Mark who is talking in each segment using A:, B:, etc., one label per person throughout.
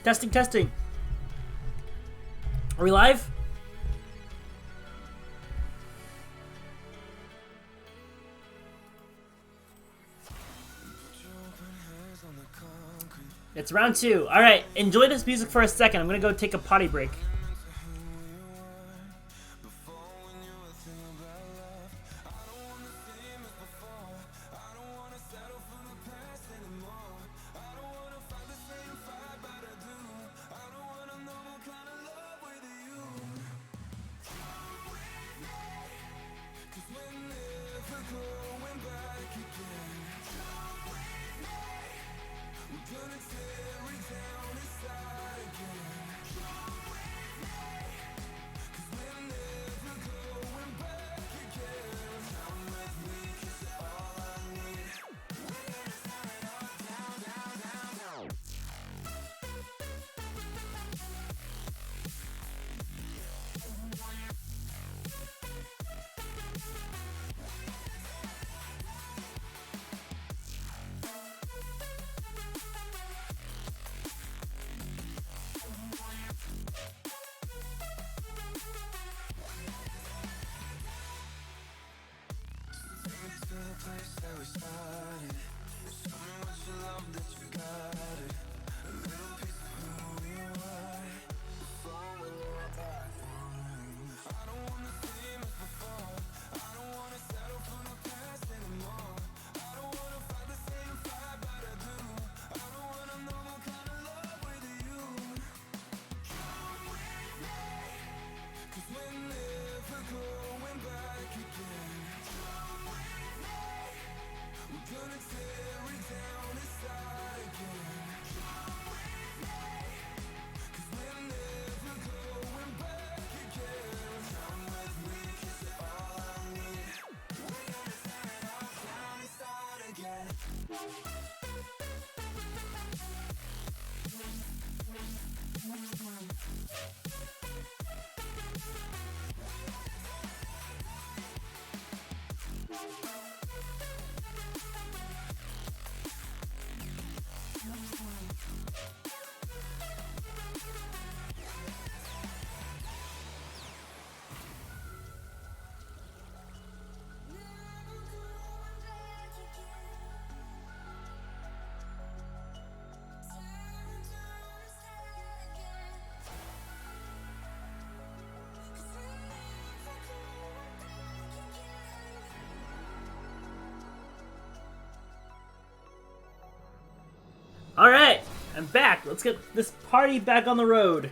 A: Testing, testing. Are we live? It's round 2. Alright, enjoy this music for a second. I'm gonna go take a potty break. Alright, I'm back. Let's get this party back on the road.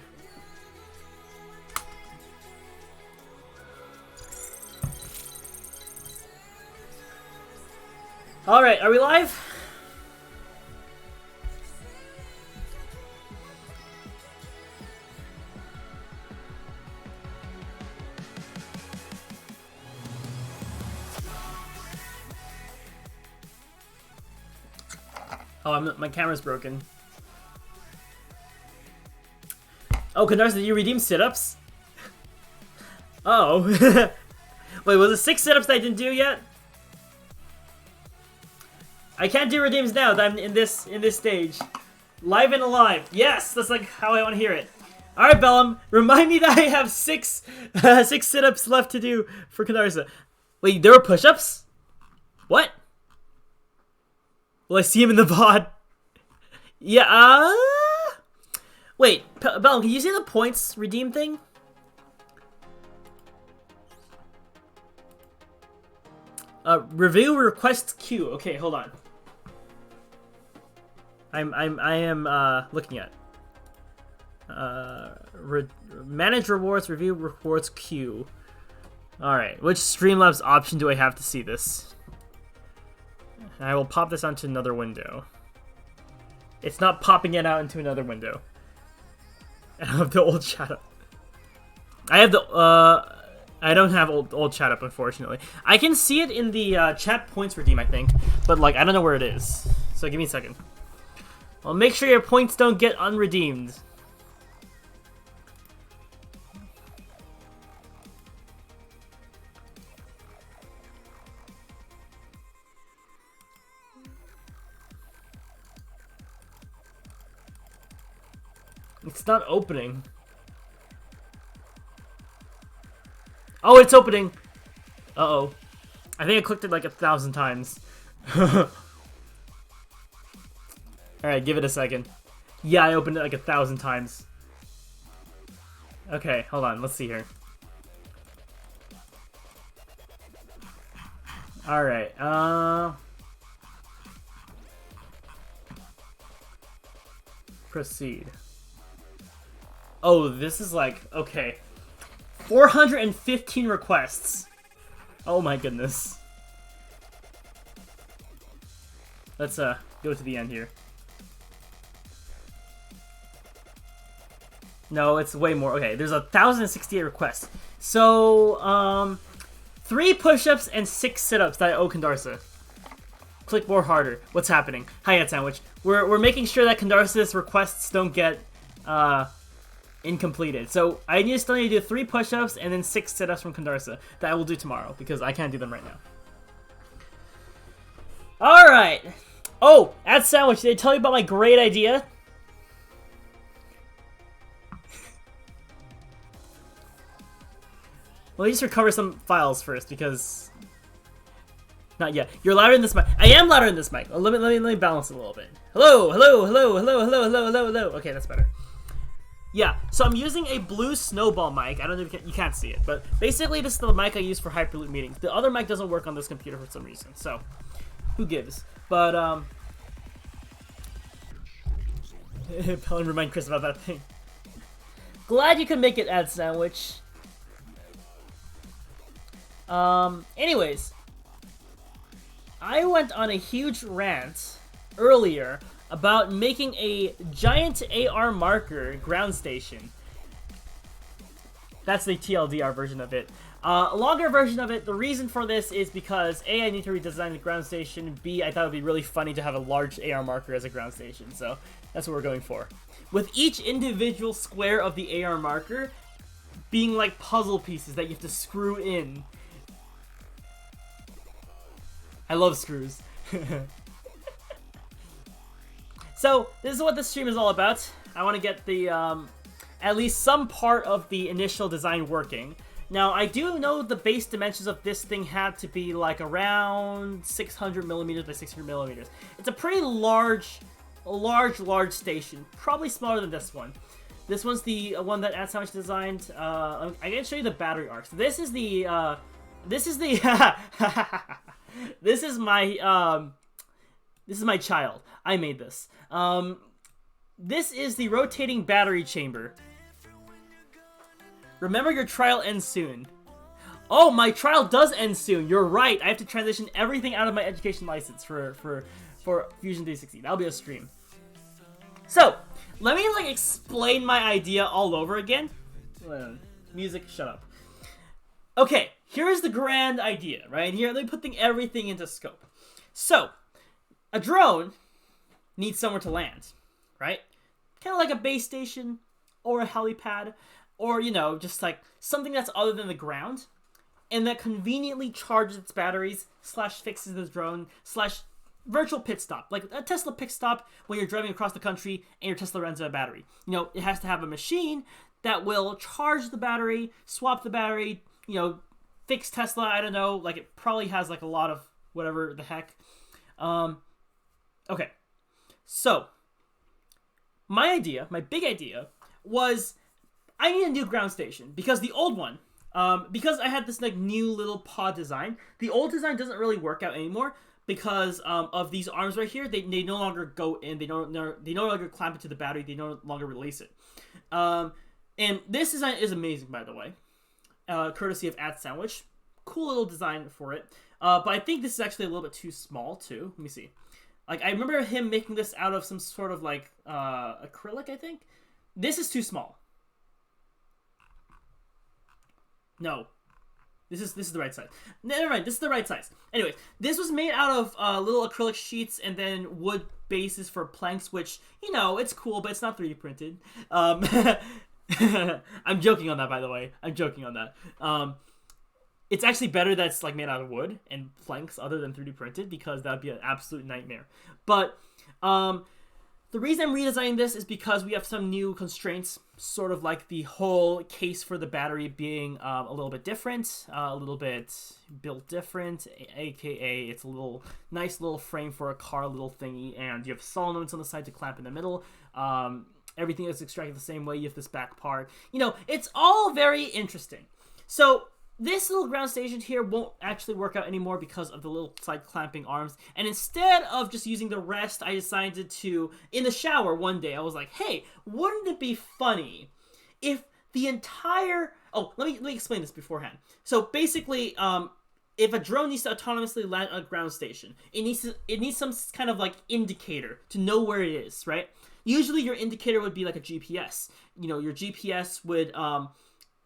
A: Alright, are we live? Oh, my camera's broken. Oh, Canarsa, did you redeem sit-ups? Oh. Wait, was it 6 sit-ups that I didn't do yet? I can't do redeems now that I'm in this stage. Live and alive. Yes, that's like how I want to hear it. Alright, Bellum, remind me that I have 6 sit-ups left to do for Canarsa. Wait, there were push-ups? What? Will I see him in the VOD? Yeah, wait, Bellum, can you see the points redeem thing? Review request queue. Okay, hold on. I am looking at. Manage rewards, review rewards queue. Alright, which Streamlabs option do I have to see this? I will pop this onto another window. It's not popping it out into another window. I have the old chat up. I have the, I don't have old chat up, unfortunately. I can see it in the chat points redeem, I think. But, like, I don't know where it is. So give me a second. Well, make sure your points don't get unredeemed. It's not opening. Oh, it's opening. Uh-oh. I think I clicked it like 1,000 times. Alright, give it a second. Yeah, I opened it like 1,000 times. Okay, hold on. Let's see here. Alright, proceed. Oh, this is like, okay. 415 requests. Oh my goodness. Let's go to the end here. No, it's way more. Okay, there's 1,068 requests. So, 3 push-ups and 6 sit-ups that I owe Candarsa. Click more harder. What's happening? Hi, Ad Sandwich. We're making sure that Candarsa's requests don't get incompleted. So I still need to do 3 push-ups and then 6 sit-ups from Candarsa that I will do tomorrow because I can't do them right now. All right. Oh, Ad Sandwich, did I tell you about my great idea? Well, let's just recover some files first because not yet. You're louder in this mic. I am louder in this mic. Let me balance it a little bit. Hello, hello, hello, hello, hello, hello, hello, hello. Okay, that's better. Yeah, so I'm using a blue snowball mic. I don't know if you can't see it, but basically this is the mic I use for Hyperloop meetings. The other mic doesn't work on this computer for some reason, so who gives? But Pelin, remind Chris about that thing. Glad you could make it, Ad Sandwich. Anyways, I went on a huge rant earlier about making a giant AR marker ground station. That's the TLDR version of it. A longer version of it, the reason for this is because A, I need to redesign the ground station, B, I thought it would be really funny to have a large AR marker as a ground station, so that's what we're going for. With each individual square of the AR marker being like puzzle pieces that you have to screw in. I love screws. So, this is what this stream is all about. I want to get the, at least some part of the initial design working. Now, I do know the base dimensions of this thing had to be like around 600 millimeters by 600 millimeters. It's a pretty large station. Probably smaller than this one. This one's the one that Ad Sandwich designed. I'm gonna show you the battery arcs. This is the, this is my child. I made this. This is the rotating battery chamber. Remember, your trial ends soon. Oh, my trial does end soon. You're right. I have to transition everything out of my education license for Fusion 360. That'll be a stream. So, let me like explain my idea all over again. Music, shut up. Okay, here is the grand idea, right? Here, let me put everything into scope. So, a drone needs somewhere to land, right? Kind of like a base station or a helipad or, you know, just like something that's other than the ground and that conveniently charges its batteries / fixes the drone / virtual pit stop. Like a Tesla pit stop when you're driving across the country and your Tesla runs out of battery. You know, it has to have a machine that will charge the battery, swap the battery, you know, fix Tesla, I don't know. Like it probably has like a lot of whatever the heck. Okay. So, my big idea, was I need a new ground station because the old one, because I had this like new little pod design, the old design doesn't really work out anymore because of these arms right here. They no longer go in. They no longer clamp it to the battery. They no longer release it. And this design is amazing, by the way, courtesy of Ad Sandwich. Cool little design for it. But I think this is actually a little bit too small too. Let me see. Like, I remember him making this out of some sort of, like, acrylic, I think? This is too small. No. This is the right size. Never mind, this is the right size. Anyways, this was made out of little acrylic sheets and then wood bases for planks, which, you know, it's cool, but it's not 3D printed. I'm joking on that, by the way. I'm joking on that. It's actually better that it's like made out of wood and planks other than 3D printed because that would be an absolute nightmare. But The reason I'm redesigning this is because we have some new constraints, sort of like the whole case for the battery being a little bit different, a little bit built different, aka it's a little nice little frame for a car little thingy, and you have solenoids on the side to clamp in the middle. Everything is extracted the same way. You have this back part. You know, it's all very interesting. So this little ground station here won't actually work out anymore because of the little side clamping arms. And instead of just using the rest, I decided to, in the shower one day, I was like, hey, wouldn't it be funny if the entire... Oh, let me explain this beforehand. So basically, if a drone needs to autonomously land on a ground station, it needs some kind of like indicator to know where it is, right? Usually your indicator would be like a GPS. You know, your GPS would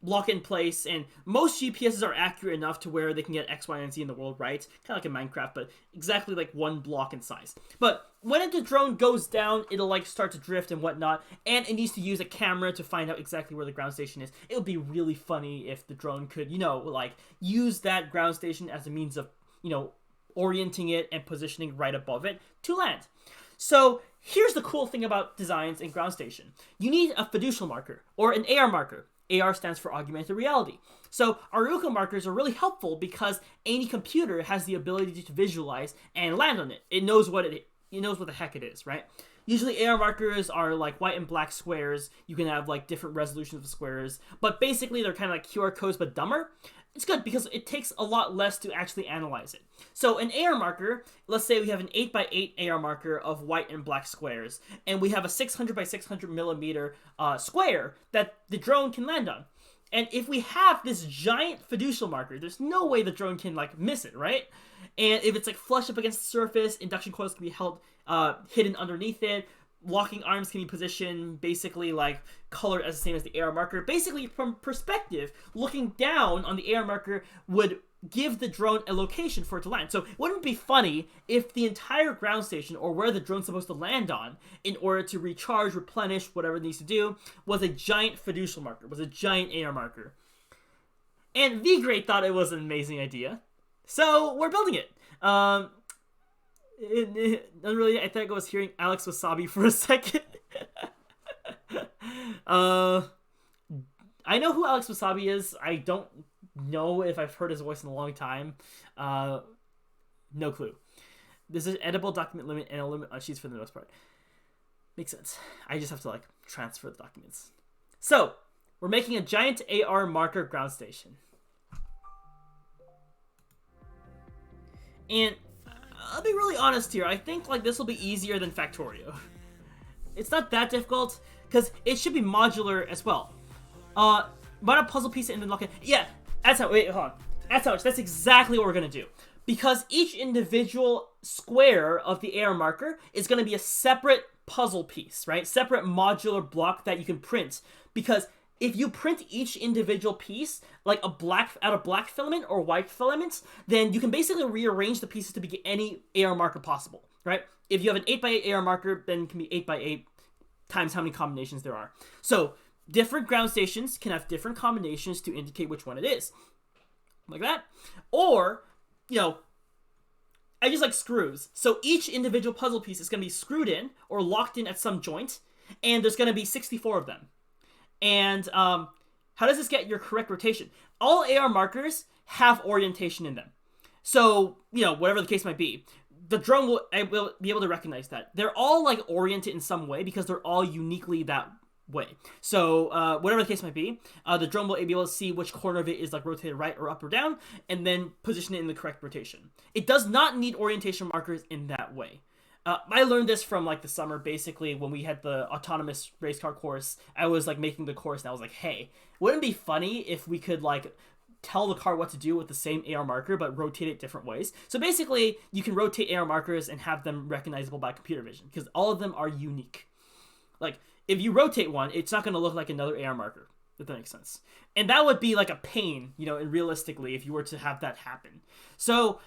A: lock in place, and most GPSs are accurate enough to where they can get X, Y, and Z in the world right. Kind of like in Minecraft, but exactly like one block in size. But when the drone goes down, it'll like start to drift and whatnot, and it needs to use a camera to find out exactly where the ground station is. It would be really funny if the drone could, you know, like use that ground station as a means of, you know, orienting it and positioning right above it to land. So here's the cool thing about designs in ground station. You need a fiducial marker or an AR marker. AR stands for augmented reality. So Aruka markers are really helpful because any computer has the ability to visualize and land on it. It knows what the heck it is, right? Usually AR markers are like white and black squares. You can have like different resolutions of squares, but basically they're kind of like QR codes but dumber. It's good because it takes a lot less to actually analyze it. So an AR marker, let's say we have an 8x8 AR marker of white and black squares, and we have a 600 by 600 millimeter square that the drone can land on. And if we have this giant fiducial marker, there's no way the drone can like miss it, right? And if it's like flush up against the surface, induction coils can be held hidden underneath it. Locking arms can be positioned basically like colored as the same as the AR marker. Basically, from perspective, looking down on the AR marker would give the drone a location for it to land. So wouldn't it be funny if the entire ground station, or where the drone's supposed to land on, in order to recharge, replenish, whatever it needs to do, was a giant fiducial marker, was a giant AR marker. And VGreat thought it was an amazing idea. So we're building it. Really, I think I was hearing Alex Wasabi for a second. I know who Alex Wasabi is. I don't know if I've heard his voice in a long time. No clue. This is edible document limit and a limit on sheets for the most part. Makes sense. I just have to like transfer the documents. So we're making a giant AR marker ground station. And I'll be really honest here. I think like this will be easier than Factorio. It's not that difficult because it should be modular as well. But a puzzle piece and then lock it. Yeah, that's how. Wait, hold on. That's exactly what we're gonna do. Because each individual square of the AR marker is gonna be a separate puzzle piece, right? Separate modular block that you can print. Because if you print each individual piece, like out of black filament or white filament, then you can basically rearrange the pieces to be any AR marker possible, right? If you have an 8x8 AR marker, then it can be 8x8 times how many combinations there are. So different ground stations can have different combinations to indicate which one it is. Like that. Or, you know, I just like screws. So each individual puzzle piece is going to be screwed in or locked in at some joint, and there's going to be 64 of them. And how does this get your correct rotation? All AR markers have orientation in them. So, you know, whatever the case might be, the drone will be able to recognize that. They're all like oriented in some way because they're all uniquely that way. So whatever the case might be, the drone will be able to see which corner of it is like rotated right or up or down, and then position it in the correct rotation. It does not need orientation markers in that way. I learned this from like the summer, basically when we had the autonomous race car course. I was like making the course and I was like, hey, wouldn't it be funny if we could like tell the car what to do with the same AR marker but rotate it different ways? So basically you can rotate AR markers and have them recognizable by computer vision because all of them are unique. Like if you rotate one, it's not going to look like another AR marker, if that makes sense. And that would be like a pain, you know, and realistically if you were to have that happen. So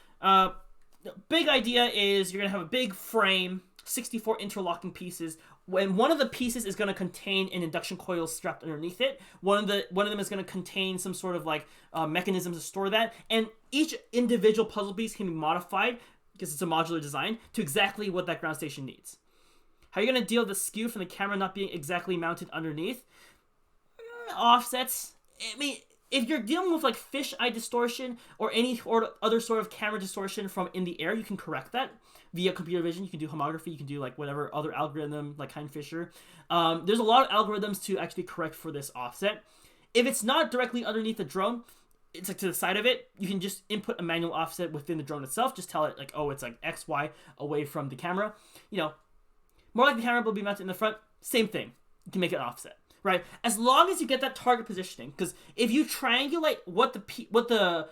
A: the big idea is you're going to have a big frame, 64 interlocking pieces. When one of the pieces is going to contain an induction coil strapped underneath it, one of them is going to contain some sort of like mechanism to store that, and each individual puzzle piece can be modified because it's a modular design to exactly what that ground station needs. How are you going to deal with the skew from the camera not being exactly mounted underneath? Offsets. I mean, if you're dealing with like fisheye distortion or any other sort of camera distortion from in the air, you can correct that via computer vision. You can do homography. You can do like whatever other algorithm, like Hein-Fischer. There's a lot of algorithms to actually correct for this offset. If it's not directly underneath the drone, it's like to the side of it, you can just input a manual offset within the drone itself. Just tell it like, oh, it's like X, Y away from the camera. You know, more like the camera will be mounted in the front. Same thing. You can make an offset, right? As long as you get that target positioning, because if you triangulate what the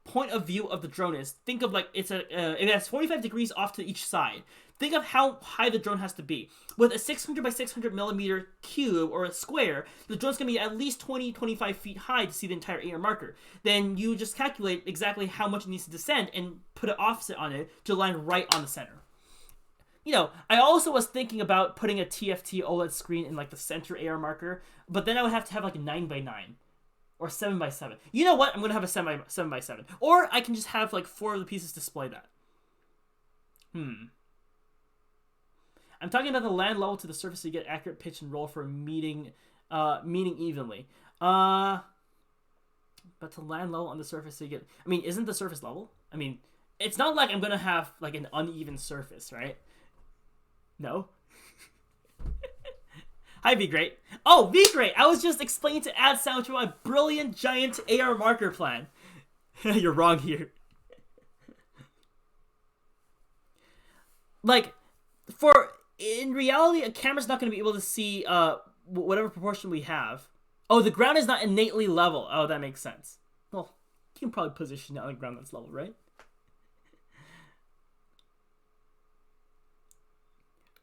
A: point of view of the drone is, think of like if it has 45 degrees off to each side. Think of how high the drone has to be. With a 600 by 600 millimeter cube or a square, the drone's going to be at least 20-25 feet high to see the entire AR marker. Then you just calculate exactly how much it needs to descend and put an offset on it to align right on the center. You know, I also was thinking about putting a TFT OLED screen in like the center AR marker, but then I would have to have like a 9x9 or 7x7. You know what? I'm going to have a 7x7. Or I can just have like 4 of the pieces display that. I'm talking about the land level to the surface to get accurate pitch and roll for meeting evenly. But to land level on the surface to get... I mean, isn't the surface level? I mean, it's not like I'm going to have like an uneven surface, right? No? Hi, VGreat. Oh, VGreat! I was just explaining to add sound to my brilliant giant AR marker plan. You're wrong here. Like, in reality, a camera's not going to be able to see whatever proportion we have. Oh, the ground is not innately level. Oh, that makes sense. Well, you can probably position it on the ground that's level, right?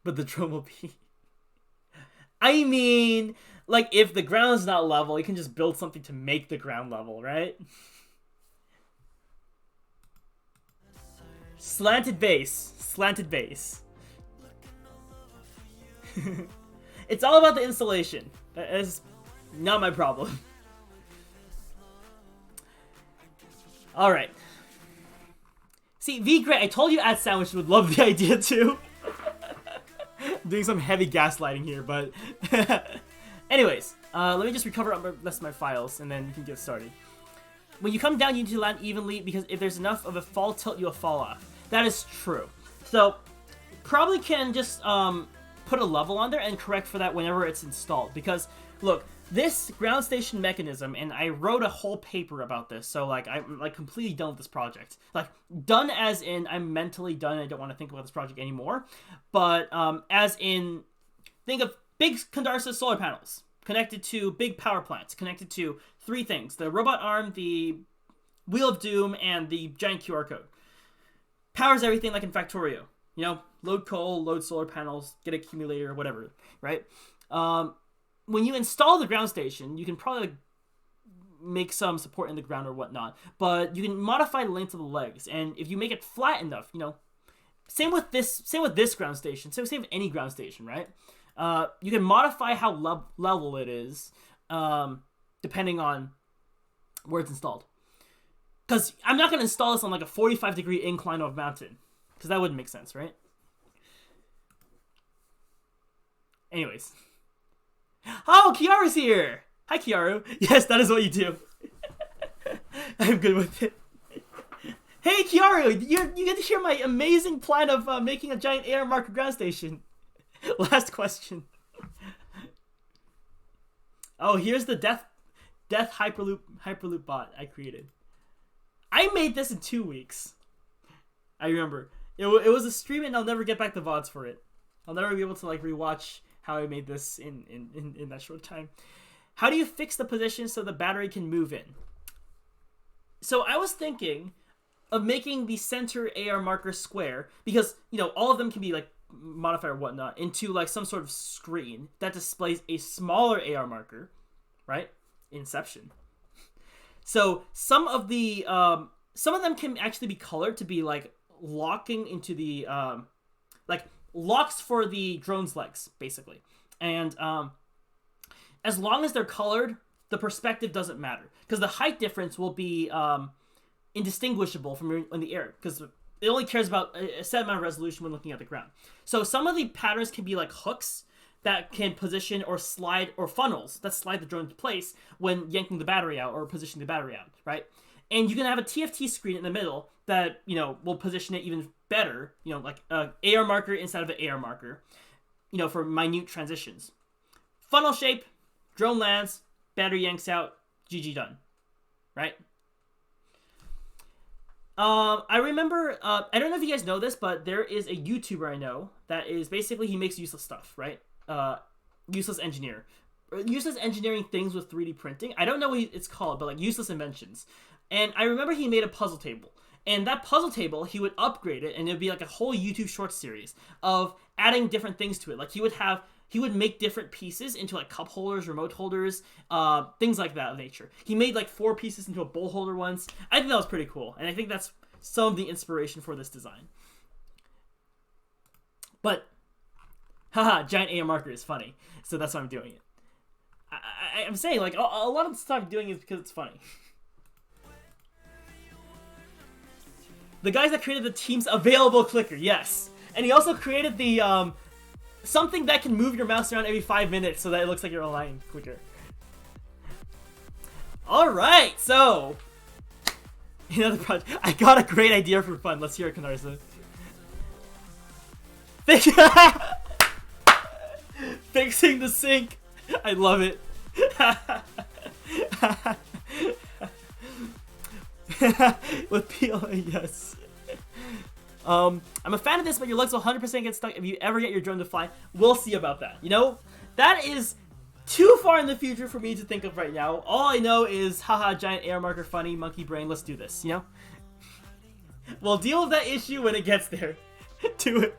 A: But the drone will be... I mean, like, if the ground is not level, you can just build something to make the ground level, right? Slanted base. Slanted base. It's all about the installation. That is not my problem. Alright. See, VGreat, I told you Ad Sandwich would love the idea too. Doing some heavy gaslighting here, but... Anyways, let me just recover up the rest of my files, and then you can get started. When you come down, you need to land evenly, because if there's enough of a fall tilt, you'll fall off. That is true. So, probably can just put a level on there and correct for that whenever it's installed. Because, look, this ground station mechanism, and I wrote a whole paper about this, so like I'm like completely done with this project. Like done as in I'm mentally done. I don't want to think about this project anymore. But as in, think of big Candarsa solar panels connected to big power plants, connected to 3 things: the robot arm, the Wheel of Doom, and the giant QR code. Powers everything like in Factorio. You know, load coal, load solar panels, get accumulator, whatever, right? When you install the ground station, you can probably make some support in the ground or whatnot, but you can modify the length of the legs, and if you make it flat enough, you know, same with this ground station, same with any ground station, right? You can modify how level it is, depending on where it's installed. Because I'm not going to install this on like a 45-degree incline of a mountain, because that wouldn't make sense, right? Anyways. Oh, Kiaru's here! Hi, Kiaru. Yes, that is what you do. I'm good with it. Hey, Kiaru! You get to hear my amazing plan of making a giant AR marker ground station. Last question. Oh, here's the Death Hyperloop bot I created. I made this in 2 weeks. I remember. It was a stream and I'll never get back the VODs for it. I'll never be able to like rewatch how I made this in that short time. How do you fix the position so the battery can move in? So I was thinking of making the center AR marker square, because, you know, all of them can be like modified or whatnot, into like some sort of screen that displays a smaller AR marker, right? Inception. So some of them can actually be colored to be like locking into the like locks for the drone's legs, basically. And as long as they're colored, the perspective doesn't matter, because the height difference will be indistinguishable from in the air, because it only cares about a set amount of resolution when looking at the ground. So some of the patterns can be like hooks that can position or slide, or funnels that slide the drone into place when yanking the battery out or positioning the battery out, right? And you can have a TFT screen in the middle that, you know, will position it even better, you know, like a AR marker inside of an AR marker, you know, for minute transitions. Funnel shape, drone lands, battery yanks out, GG done, right? I remember, I don't know if you guys know this, but there is a YouTuber I know that is basically, he makes useless stuff, right? Useless engineer. Useless engineering things with 3D printing. I don't know what it's called, but like useless inventions. And I remember he made a puzzle table. And that puzzle table, he would upgrade it, and it would be like a whole YouTube short series of adding different things to it. Like he would make different pieces into like cup holders, remote holders, things like that of nature. He made like 4 pieces into a bowl holder once. I think that was pretty cool, and I think that's some of the inspiration for this design. But, haha, giant AR marker is funny, so that's why I'm doing it. I'm saying, like, a lot of the stuff I'm doing is because it's funny. The guys that created the team's available clicker, yes. And he also created the, something that can move your mouse around every 5 minutes so that it looks like you're online quicker. Alright, so... another project. I got a great idea for fun. Let's hear it, Canarza. Fixing the sink. I love it. With PLA, yes. I'm a fan of this, but your legs will 100% get stuck if you ever get your drone to fly. We'll see about that. You know, that is too far in the future for me to think of right now. All I know is, haha, giant AR marker, funny, monkey brain, let's do this, you know? We'll deal with that issue when it gets there. Do it.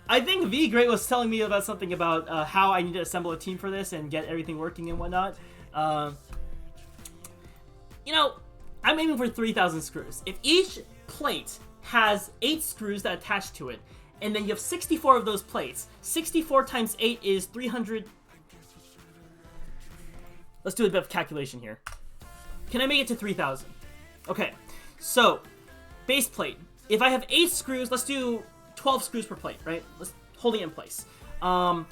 A: I think V Great was telling me about something about how I need to assemble a team for this and get everything working and whatnot. You know, I'm aiming for 3,000 screws. If each plate has 8 screws that attach to it, and then you have 64 of those plates, 64 times 8 is 300... Let's do a bit of calculation here. Can I make it to 3,000? Okay, so, base plate. If I have 8 screws, let's do 12 screws per plate, right? Let's hold it in place. 12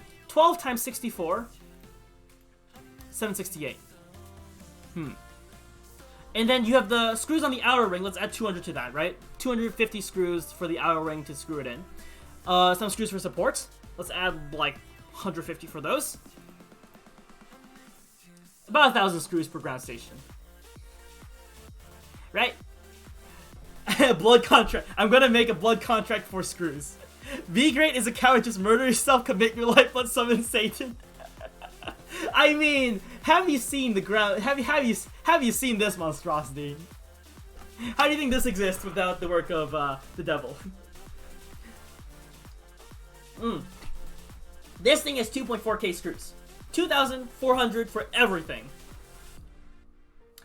A: times 64, 768. And then you have the screws on the outer ring. Let's add 200 to that, right? 250 screws for the outer ring to screw it in. Some screws for supports. Let's add like 150 for those. About 1,000 screws per ground station. Right? Blood contract. I'm gonna make a blood contract for screws. V Great is a coward. Just murder yourself, commit your life, but summon Satan. I mean, have you seen the ground? Have you seen this monstrosity? How do you think this exists without the work of the devil? This thing is 2.4K screws, 2,400 for everything,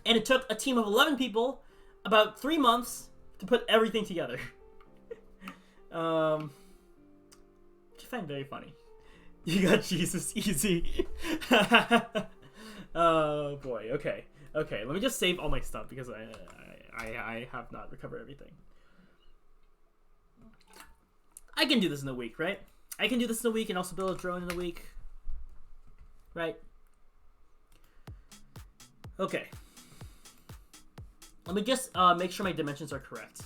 A: and it took a team of 11 people about 3 months to put everything together. Which I find very funny. You got Jesus easy. Oh boy. Okay. Okay. Let me just save all my stuff because I have not recovered everything. I can do this in a week, right? I can do this in a week and also build a drone in a week. Right? Okay. Let me just make sure my dimensions are correct.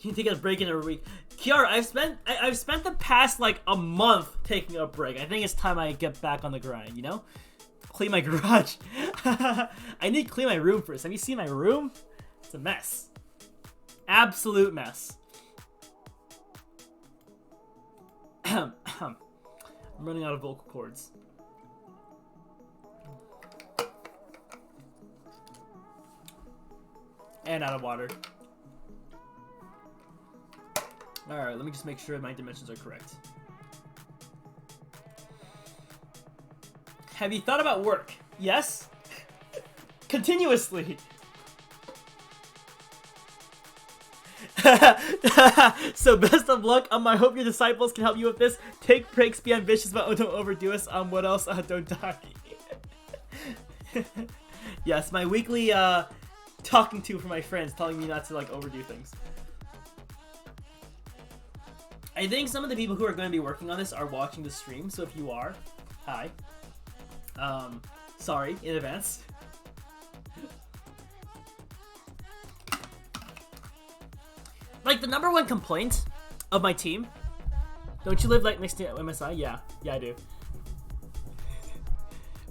A: You take a break in a week. Kiara, I've spent the past like a month taking a break. I think it's time I get back on the grind, you know? Clean my garage. I need to clean my room first. Have you seen my room? It's a mess. Absolute mess. I'm running out of vocal cords. And out of water. Alright, let me just make sure my dimensions are correct. Have you thought about work? Yes? Continuously. So best of luck. I hope your disciples can help you with this. Take breaks, be ambitious, but don't overdo us. What else? Don't die. Yes, my weekly talking to for my friends, telling me not to like overdo things. I think some of the people who are going to be working on this are watching the stream, so if you are, hi. Sorry in advance. Like, the #1 complaint of my team. Don't you live like next to MSI? Yeah, I do.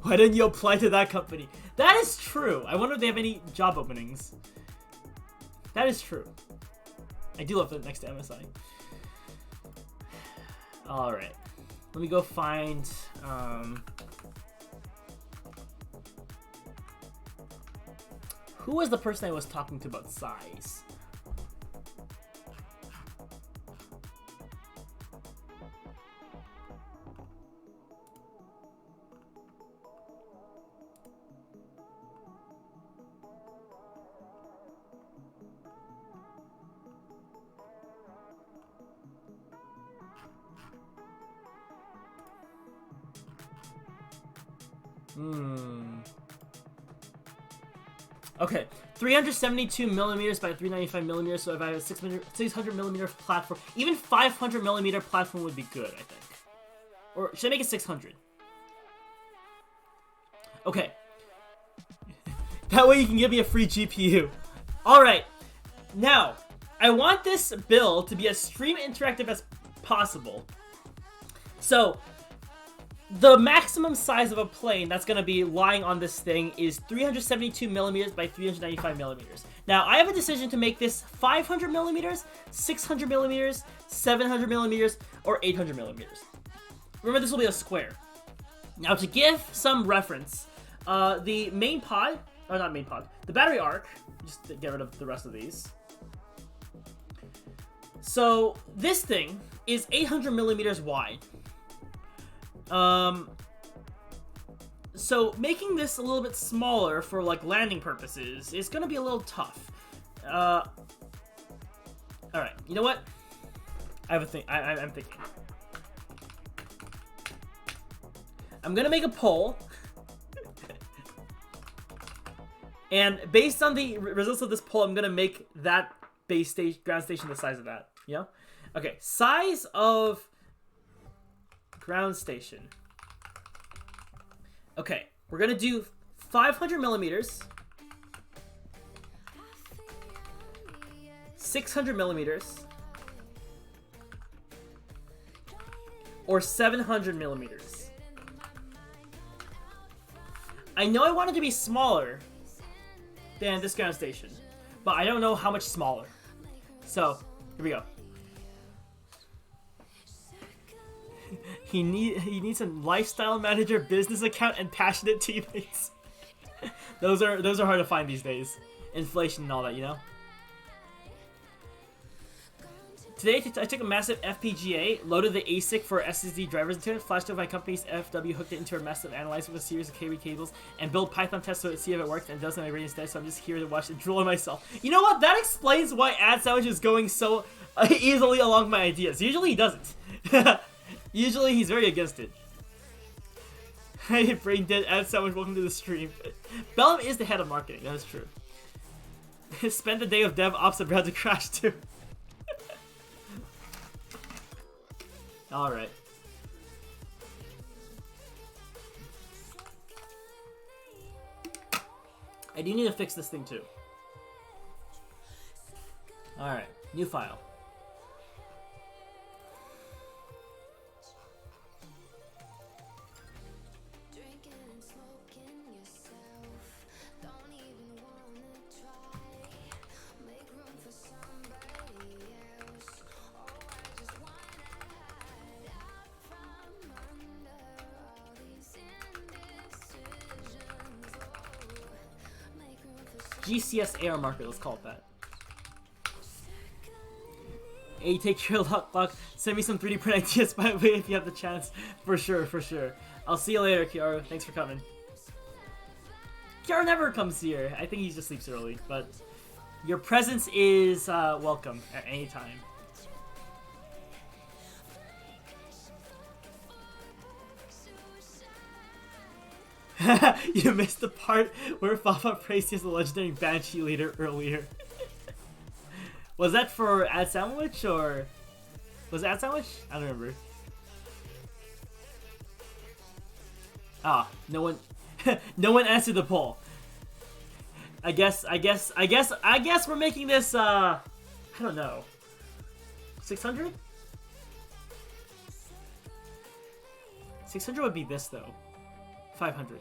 A: Why didn't you apply to that company? That is true. I wonder if they have any job openings. That is true. I do live next to MSI. Alright. Let me go find... Who was the person I was talking to about size? Okay, 372 millimeters by 395 millimeters. So if I have a 600 millimeter platform, even 500 millimeter platform would be good, I think. Or should I make it 600? Okay. That way you can give me a free GPU. Alright. Now, I want this build to be as stream interactive as possible. So, the maximum size of a plane that's going to be lying on this thing is 372 millimeters by 395 millimeters. Now, I have a decision to make this 500 millimeters, 600 millimeters, 700 millimeters, or 800 millimeters. Remember, this will be a square. Now, to give some reference, the main pod, or not main pod, the battery arc, just to get rid of the rest of these. So, this thing is 800 millimeters wide. So making this a little bit smaller for like landing purposes is gonna be a little tough. Alright, you know what? I have a thing. I'm thinking. I'm gonna make a poll. And based on the results of this poll, I'm gonna make that base station, ground station the size of that. You know? Okay, size of ground station. Okay, we're gonna do 500 millimeters, 600 millimeters, or 700 millimeters. I know I want it to be smaller than this ground station, but I don't know how much smaller. So, here we go. He needs a lifestyle manager, business account, and passionate teammates. those are hard to find these days. Inflation and all that, you know. Today I took a massive FPGA, loaded the ASIC for SSD drivers into it, flashed over my company's FW, hooked it into a massive analyzer with a series of KB cables, and built Python tests to see if it works, and does my ratings instead. So I'm just here to watch and drool on myself. You know what? That explains why Ad Sandwich is going so easily along my ideas. Usually he doesn't. Usually he's very against it. Hey, brain dead Ad Sandwich, welcome to the stream. Bellum is the head of marketing, that is true. Spend the day of DevOps about to crash too. Alright. I do need to fix this thing too. Alright, new file. GCS AR marker, let's call it that. Hey, take your luck. Send me some 3D print ideas, by the way, if you have the chance. For sure, for sure. I'll see you later, Kiara. Thanks for coming. Kiara never comes here. I think he just sleeps early, but Your presence is welcome at any time. You missed the part where Fafa praised you as the legendary Banshee leader earlier. Was that for Ad Sandwich or was it Ad Sandwich? I don't remember. Ah, no one, no one answered the poll. I guess we're making this. I don't know. 600? 600 would be this though. 500.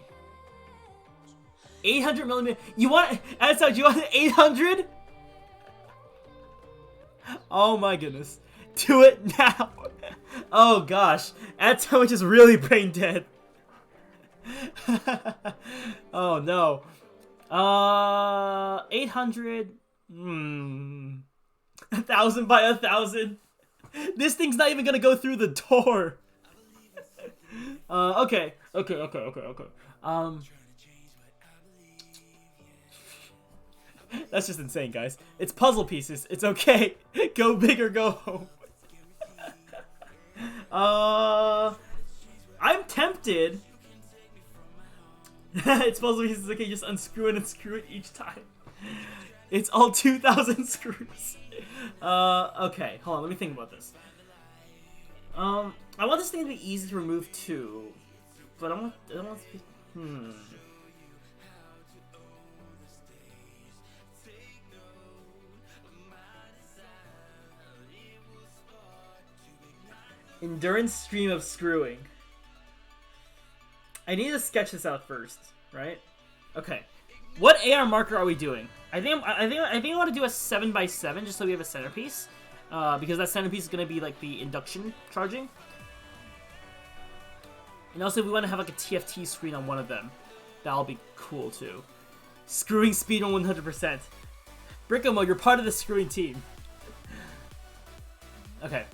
A: 800 millimeter. You want? Ad Sandwich, you want 800? Oh my goodness. Do it now. Oh gosh. Ad Sandwich is really brain dead. Oh no. 800. 1,000 by 1,000. This thing's not even gonna go through the door. Okay. That's just insane, guys. It's puzzle pieces. It's okay. Go big or go home. I'm tempted. It's puzzle pieces. Okay, just unscrew it and screw it each time. It's all 2,000 screws. Okay. Hold on. Let me think about this. I want this thing to be easy to remove too, but I don't want it to be. Endurance stream of screwing. I need to sketch this out first, right? Okay. What AR marker are we doing? I think I want to do a 7x7 just so we have a centerpiece, because that centerpiece is gonna be like the induction charging. And also, if we want to have like a TFT screen on one of them, that'll be cool too. Screwing speed on 100%. Brickomo, you're part of the screwing team. Okay.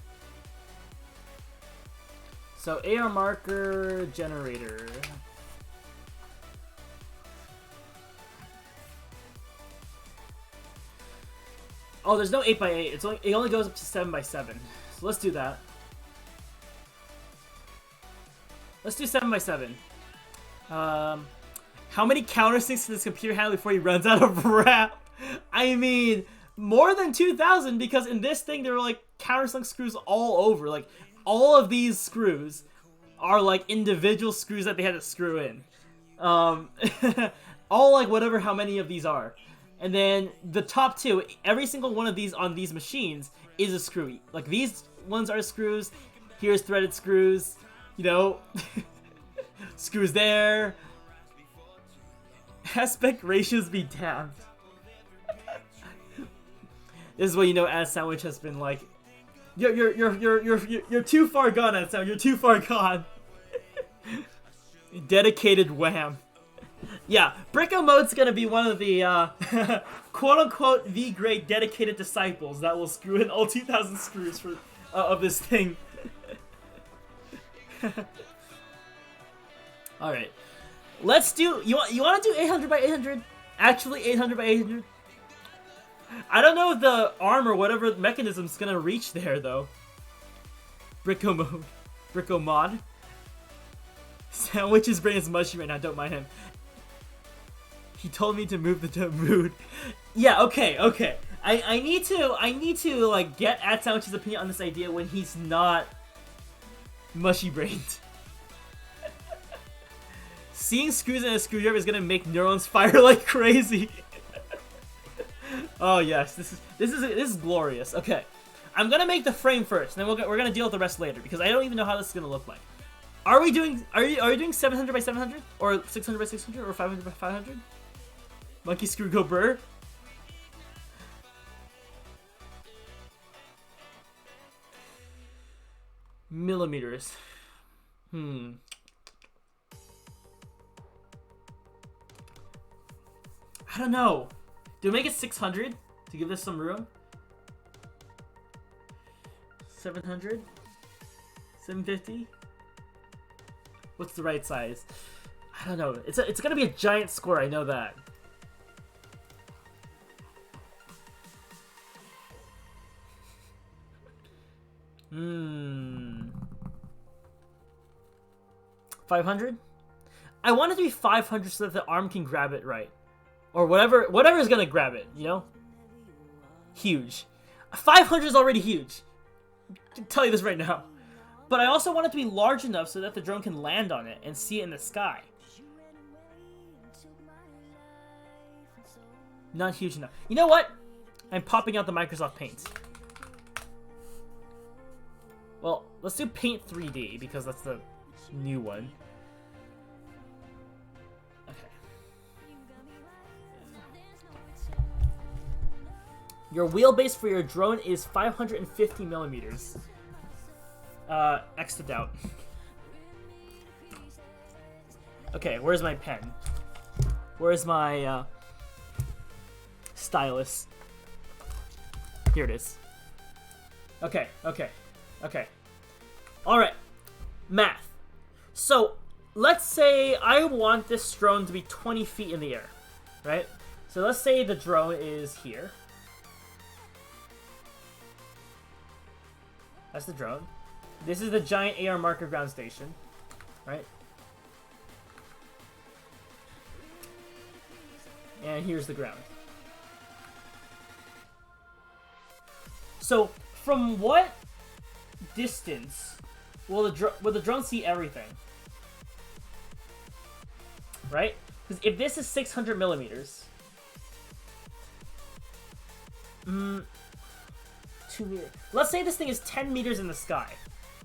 A: So AR marker generator. Oh, there's no 8x8. It only goes up to 7x7. So let's do that. Let's do 7x7. How many countersinks can this computer handle before he runs out of RAM? I mean, more than 2,000, because in this thing there are like countersink screws all over. Like, all of these screws are like individual screws that they had to screw in. All like whatever how many of these are. And then the top two, every single one of these on these machines is a screw. Like these ones are screws. Here's threaded screws. You know, screws there. Aspect ratios be damned. This is what you know Ad Sandwich has been like. You're too far gone, Ad Sandwich. You're too far gone. Dedicated wham. Yeah, Bricko Mode's gonna be one of the quote-unquote V-grade dedicated disciples that will screw in all 2,000 screws for of this thing. All right, let's do. You want to do 800 by 800? Actually, 800 by 800. I don't know if the arm or whatever mechanism's gonna reach there though. Bricko Mode, Bricko Mod. Sandwich's brain is mushy right now. Don't mind him. He told me to move the mood. Yeah, okay. I need to like get Ad Sandwich's opinion on this idea when he's not mushy brained. Seeing screws in a screwdriver is gonna make neurons fire like crazy. Oh yes, this is glorious. Okay, I'm gonna make the frame first, and then we're gonna deal with the rest later because I don't even know how this is gonna look like. Are you doing 700 by 700 or 600 by 600 or 500 by 500? Monkey screw go burr. Millimeters. I don't know. Do we make it 600 to give this some room? 700? 750? What's the right size? I don't know. It's gonna be a giant square. I know that. 500? I want it to be 500 so that the arm can grab it right. Or whatever is gonna grab it, you know? Huge. 500 is already huge. I can tell you this right now. But I also want it to be large enough so that the drone can land on it and see it in the sky. Not huge enough. You know what? I'm popping out the Microsoft Paint. Well, let's do Paint 3D because that's the new one. Your wheelbase for your drone is 550 millimeters. X'd out. Okay, where's my pen? Where's my stylus? Here it is. Okay. Alright. Math. So, let's say I want this drone to be 20 feet in the air. Right? So let's say the drone is here. That's the drone. This is the giant AR marker ground station, right? And here's the ground. So, from what distance will the drone see everything? Right? Because if this is 600 millimeters, 2 meters. Let's say this thing is 10 meters in the sky.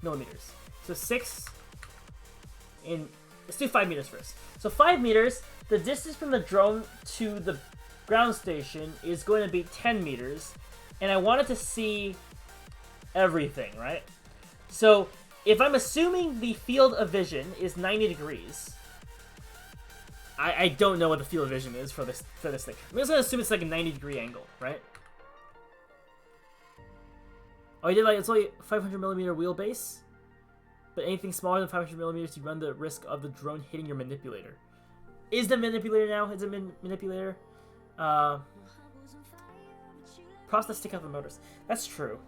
A: Millimeters. So 6 in... Let's do 5 meters first. So 5 meters, the distance from the drone to the ground station is going to be 10 meters. And I want it to see everything, right? So if I'm assuming the field of vision is 90 degrees... I don't know what the field of vision is for this thing. I'm just going to assume it's like a 90-degree angle, right? Oh, you did like, it's only 500 millimeter wheelbase, but anything smaller than 500 millimeters, you run the risk of the drone hitting your manipulator. Is the manipulator now? Is it manipulator? Process stick out the motors. That's true.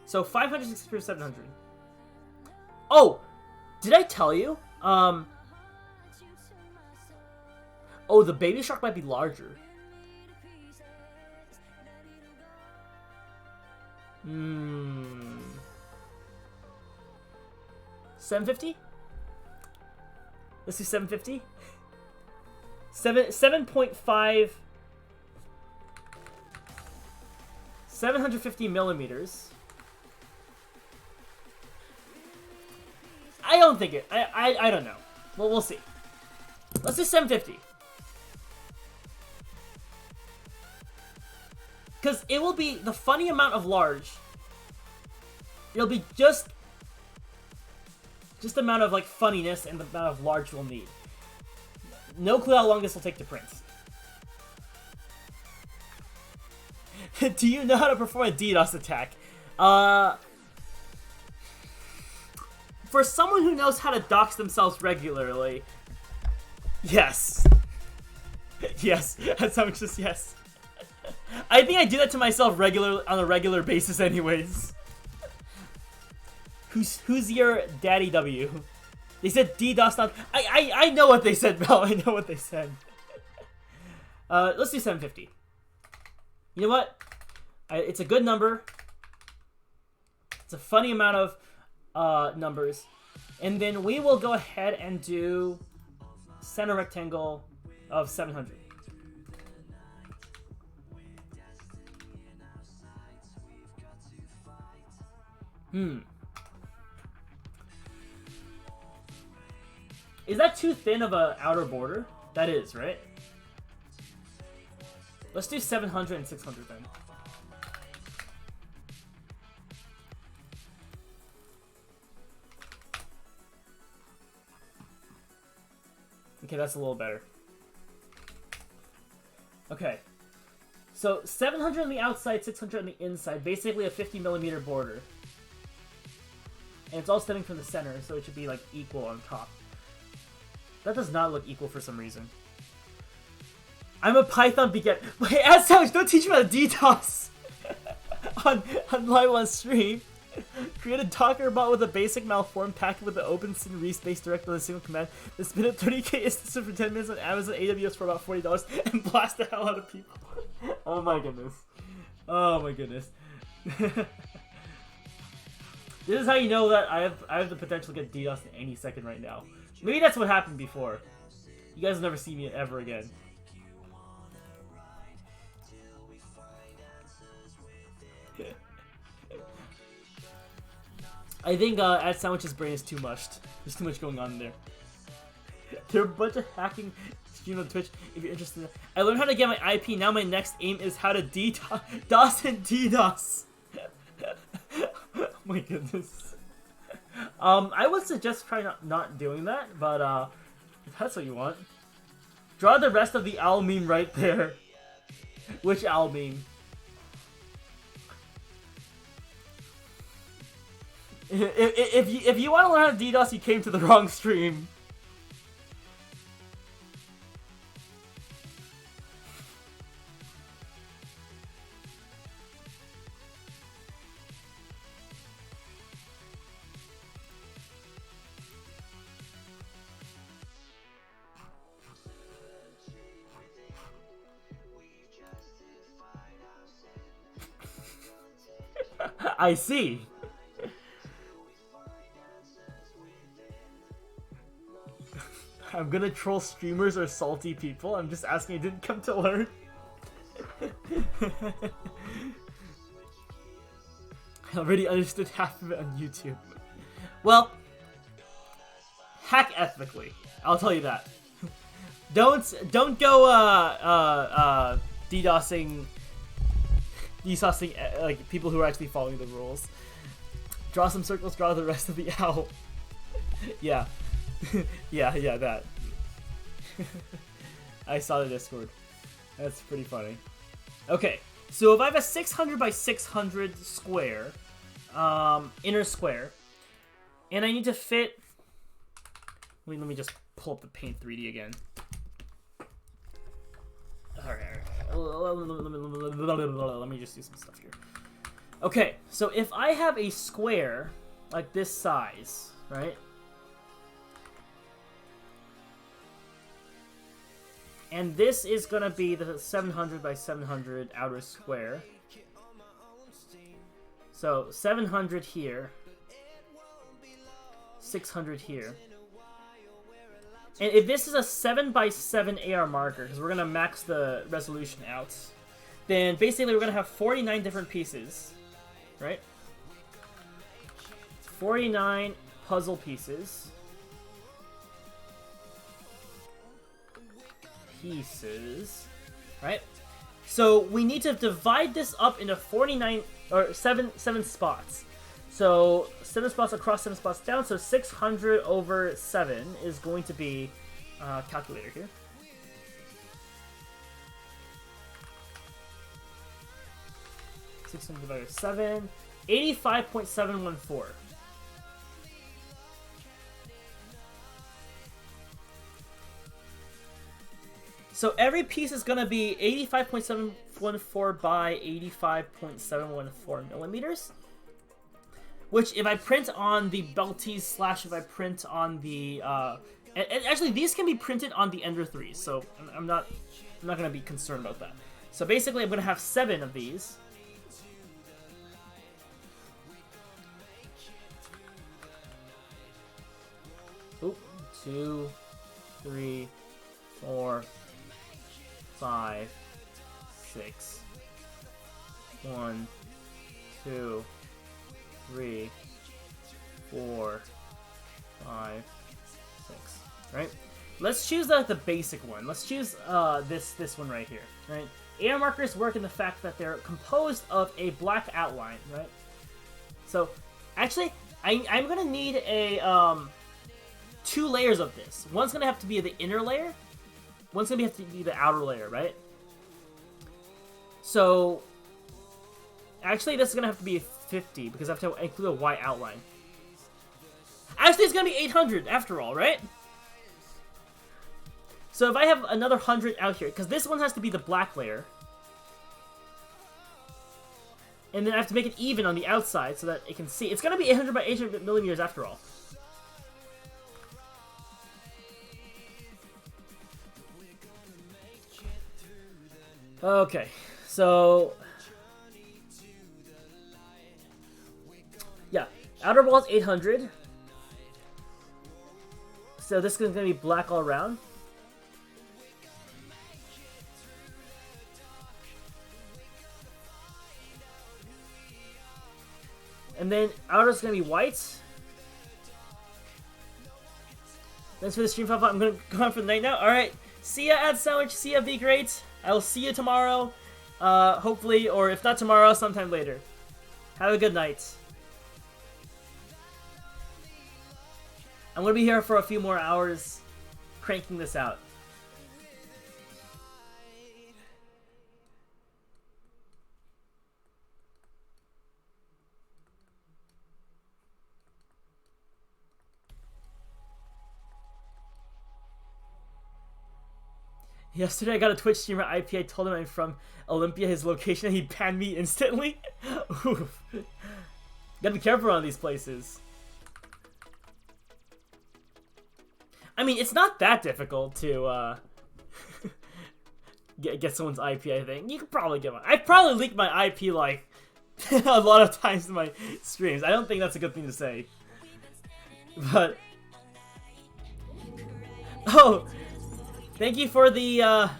A: So 500, 600, 700. Oh, did I tell you? Oh, the Baby Shark might be larger. 750? Let's do 750. 7.5. 750 millimeters. I don't think it. I don't know. Well, we'll see. Let's do 750. Because it will be the funny amount of large. It'll be just the amount of like funniness and the amount of large we'll need. No clue how long this will take to print. Do you know how to perform a DDoS attack? For someone who knows how to dox themselves regularly, yes. Yes, that's how much just yes. I think I do that to myself on a regular basis anyways. Who's your daddy W? They said DDoS not... I know what they said, Mel. I know what they said. Let's do 750. You know what? It's a good number. It's a funny amount of numbers. And then we will go ahead and do center rectangle of 700. Is that too thin of an outer border? That is, right? Let's do 700 and 600 then. Okay, that's a little better. Okay. So 700 on the outside, 600 on the inside. Basically a 50 millimeter border. And it's all stemming from the center, so it should be like equal on top. That does not look equal for some reason. I'm a Python beginner. Wait, Asouch, don't teach me how to DDoS on live on stream. Create a Docker bot with a basic malformed packet with the OpenSyn respace directly with a single command. Then spin a 30k instance for 10 minutes on Amazon AWS for about $40 and blast the hell out of people. Oh my goodness. Oh my goodness. This is how you know that I have the potential to get DDoS in any second right now. Maybe that's what happened before. You guys will never see me ever again. I think Ad Sandwich's brain is too much. There's too much going on there. There are a bunch of hacking stream on Twitch if you're interested. I learned how to get my IP. Now my next aim is how to DDoS and DDoS. Oh my goodness. I would suggest try not doing that, but if that's what you want. Draw the rest of the owl meme right there. Which owl meme? If you want to learn how to DDoS, you came to the wrong stream. I see. I'm gonna troll streamers or salty people. I'm just asking. I didn't come to learn. I already understood half of it on YouTube. Well, hack ethically. I'll tell you that. Don't go DDoSing like people who are actually following the rules. Draw some circles. Draw the rest of the owl. Yeah. yeah, that. I saw the Discord. That's pretty funny. Okay, so if I have a 600 by 600 square, inner square, and I need to fit... Let me just pull up the Paint 3D again. Alright. Let me just do some stuff here. Okay, so if I have a square like this size, right? And this is going to be the 700 by 700 outer square. So 700 here. 600 here. And if this is a 7 by 7 AR marker, because we're going to max the resolution out, then basically we're going to have 49 different pieces. Right? 49 puzzle pieces. Right? So we need to divide this up into 49 or 7 spots. So 7 spots across, 7 spots down. So 600 over 7 is going to be calculator here. Divided by 7, 85.714. So every piece is going to be 85.714 by 85.714 millimeters. Which, if I print on the Belties / if I print on the... and actually, these can be printed on the Ender 3s, so I'm not going to be concerned about that. So basically, I'm going to have 7 of these. Oop, 2, 3, 4... 5, 6, 1, 2, 3, 4, 5, 6. Right? Let's choose the basic one. Let's choose this one right here. Right? AR markers work in the fact that they're composed of a black outline. Right? So, actually, I'm gonna need a 2 layers of this. One's gonna have to be the inner layer. One's going to have to be the outer layer, right? So, actually, this is going to have to be 50, because I have to include a white outline. Actually, it's going to be 800, after all, right? So, if I have another 100 out here, because this one has to be the black layer. And then I have to make it even on the outside so that it can see. It's gonna be 800 by 800 millimeters after all. Okay, so yeah, outer wall is 800. So this is gonna be black all around. And then outer is gonna be white. Thanks for the stream, Papa. I'm gonna go on for the night now. Alright. See ya, Ad Sandwich. See ya, be great. I will see you tomorrow. Hopefully, or if not tomorrow, sometime later. Have a good night. I'm gonna be here for a few more hours cranking this out. Yesterday I got a Twitch streamer IP. I told him I'm from Olympia, his location, and he banned me instantly. Oof. Gotta be careful around these places. I mean, it's not that difficult to get someone's IP, I think. You could probably get one. I've probably leaked my IP like a lot of times in my streams. I don't think that's a good thing to say. But oh, thank you for the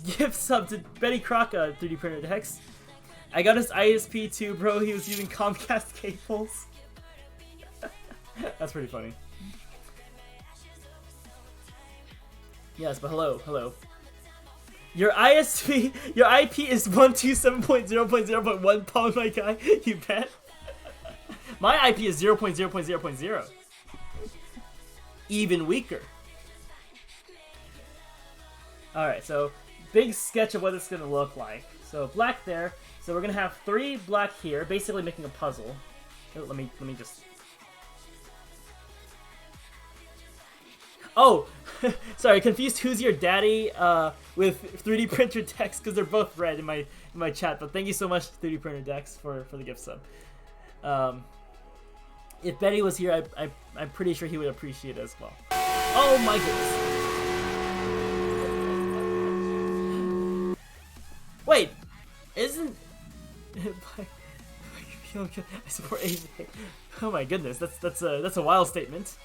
A: gift sub to Betty Croc 3D printer Hex. I got his ISP too, bro. He was using Comcast cables. That's pretty funny. Yes, but hello. Your ISP, your IP is 127.0.0.1 pound, my guy. You bet. My IP is 0.0.0.0. Even weaker. Alright, so big sketch of what it's gonna look like. So black there. So we're gonna have 3 black here, basically making a puzzle. Oh, let me just. Oh, sorry, confused Who's Your Daddy with 3D printer Dex because they're both red in my chat. But thank you so much 3D printer Dex for the gift sub. If Betty was here, I'm pretty sure he would appreciate it as well. Oh my goodness! Wait, isn't I support Asian? Oh my goodness, that's a wild statement.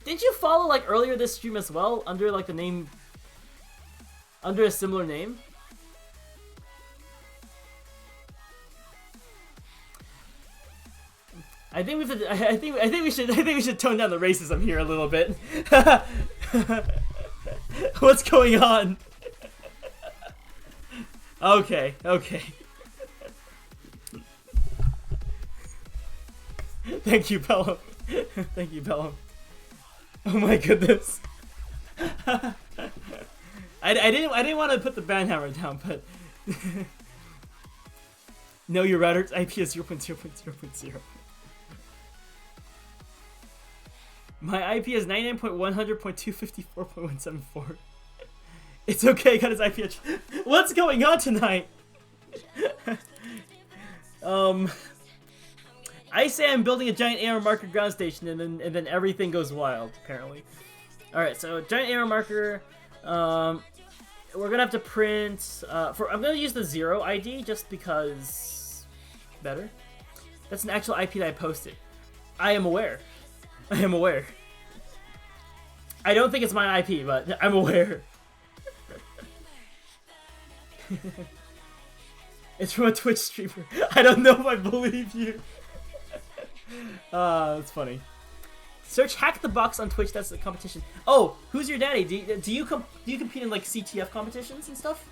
A: Didn't you follow like earlier this stream as well under like the name, under a similar name? I think we should tone down the racism here a little bit. What's going on? Okay. Thank you, Pelham. Thank you, Pelham. Oh my goodness. I didn't want to put the banhammer down, but no, your router's IP is 0.0.0.0. My IP is 99.100.254.174. It's okay, I got his IP. What's going on tonight? I say I'm building a giant AR marker ground station, and then everything goes wild. Apparently. All right, so giant AR marker. We're gonna have to print. I'm gonna use the 0 ID just because better. That's an actual IP that I posted. I am aware. I don't think it's my IP, but I'm aware. It's from a Twitch streamer. I don't know if I believe you. That's funny. Search Hack the Box on Twitch. That's the competition. Oh, Who's Your Daddy? Do you compete in like CTF competitions and stuff?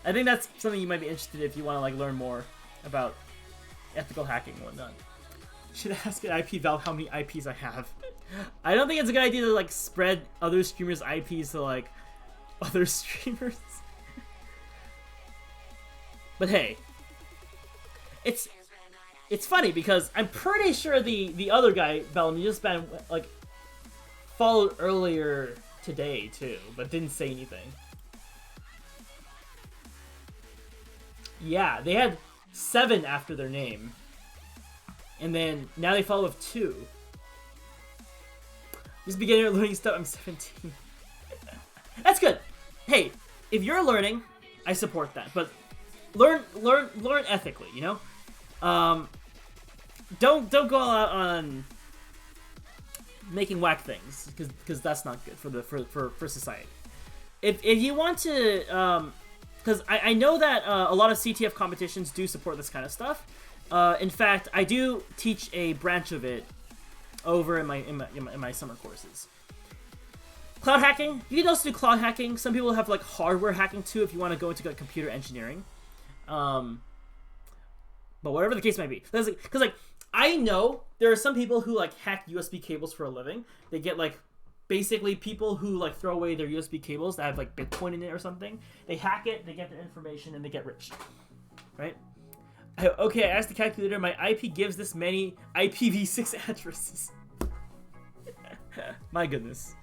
A: I think that's something you might be interested in if you want to like learn more about ethical hacking and whatnot. Should ask an IP Valve how many IPs I have. I don't think it's a good idea to like spread other streamers' IPs to like other streamers. But hey, it's funny because I'm pretty sure the other guy, Bellamy, just been like followed earlier today too, but didn't say anything. Yeah, they had 7 after their name. And then now they follow with 2. Just beginning of learning stuff, I'm 17. That's good. Hey, if you're learning, I support that. But learn ethically, you know? Don't go out on making whack things, because that's not good for society. If you want to, because I know that a lot of CTF competitions do support this kind of stuff. In fact, I do teach a branch of it over in my summer courses. Cloud hacking. You can also do cloud hacking. Some people have like hardware hacking too if you want to go into like, computer engineering. But whatever the case might be, because like I know there are some people who like hack USB cables for a living. They get like basically people who like throw away their USB cables that have like Bitcoin in it or something. They hack it, they get their information, and they get rich, right? Okay, I asked the calculator. My IP gives this many IPv6 addresses. My goodness.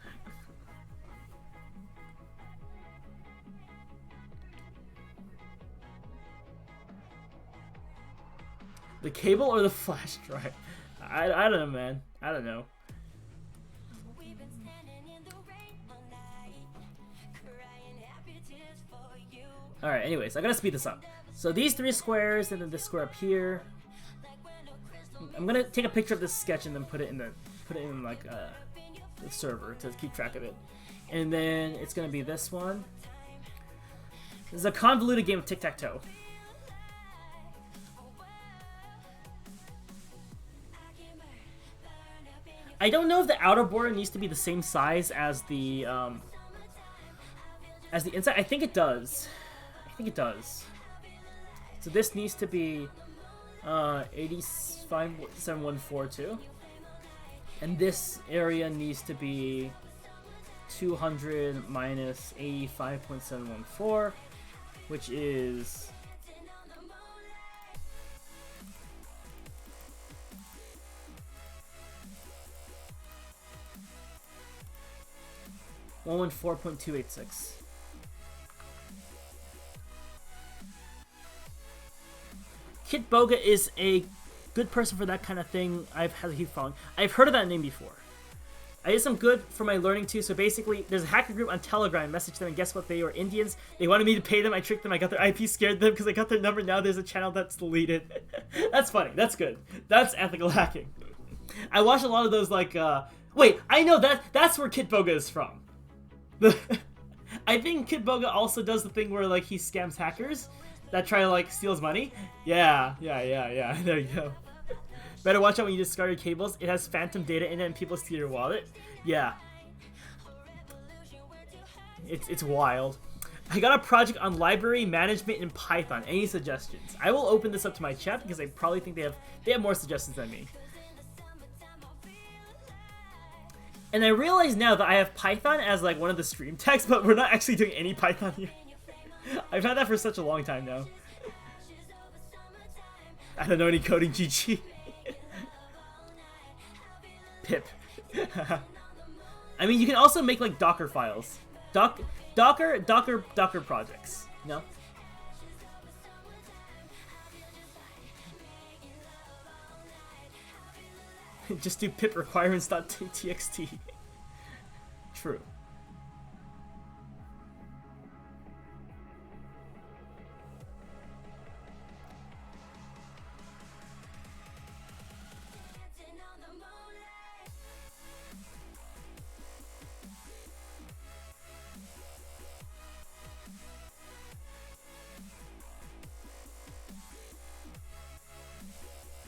A: The cable or the flash drive? I don't know, man. I don't know. Alright, anyways, I gotta speed this up. So these 3 squares, and then this square up here. I'm gonna take a picture of this sketch and then put it in like the server to keep track of it. And then it's gonna be this one. This is a convoluted game of tic-tac-toe. I don't know if the outer border needs to be the same size as the inside. I think it does. So this needs to be 85742, and this area needs to be 200 minus 85.714, which is 114.286. Kitboga is a good person for that kind of thing. I've had a huge following. I've heard of that name before. I did some good for my learning too. So basically, there's a hacker group on Telegram. Messaged them, and guess what? They were Indians. They wanted me to pay them. I tricked them. I got their IP, scared them because I got their number. Now there's a channel that's deleted. That's funny. That's good. That's ethical hacking. I watch a lot of those like. Wait, I know that's where Kitboga is from. I think Kitboga also does the thing where like he scams hackers that try to like steal his money. Yeah. There you go. Better watch out when you discard your cables. It has phantom data in it and people steal your wallet. Yeah. It's wild. I got a project on library management in Python. Any suggestions? I will open this up to my chat because I probably think they have more suggestions than me. And I realize now that I have Python as like one of the stream texts, but we're not actually doing any Python here. I've had that for such a long time now. I don't know any coding, GG. Pip. I mean, you can also make like Docker files. Docker projects, you know? Just do pip requirements.txt. True.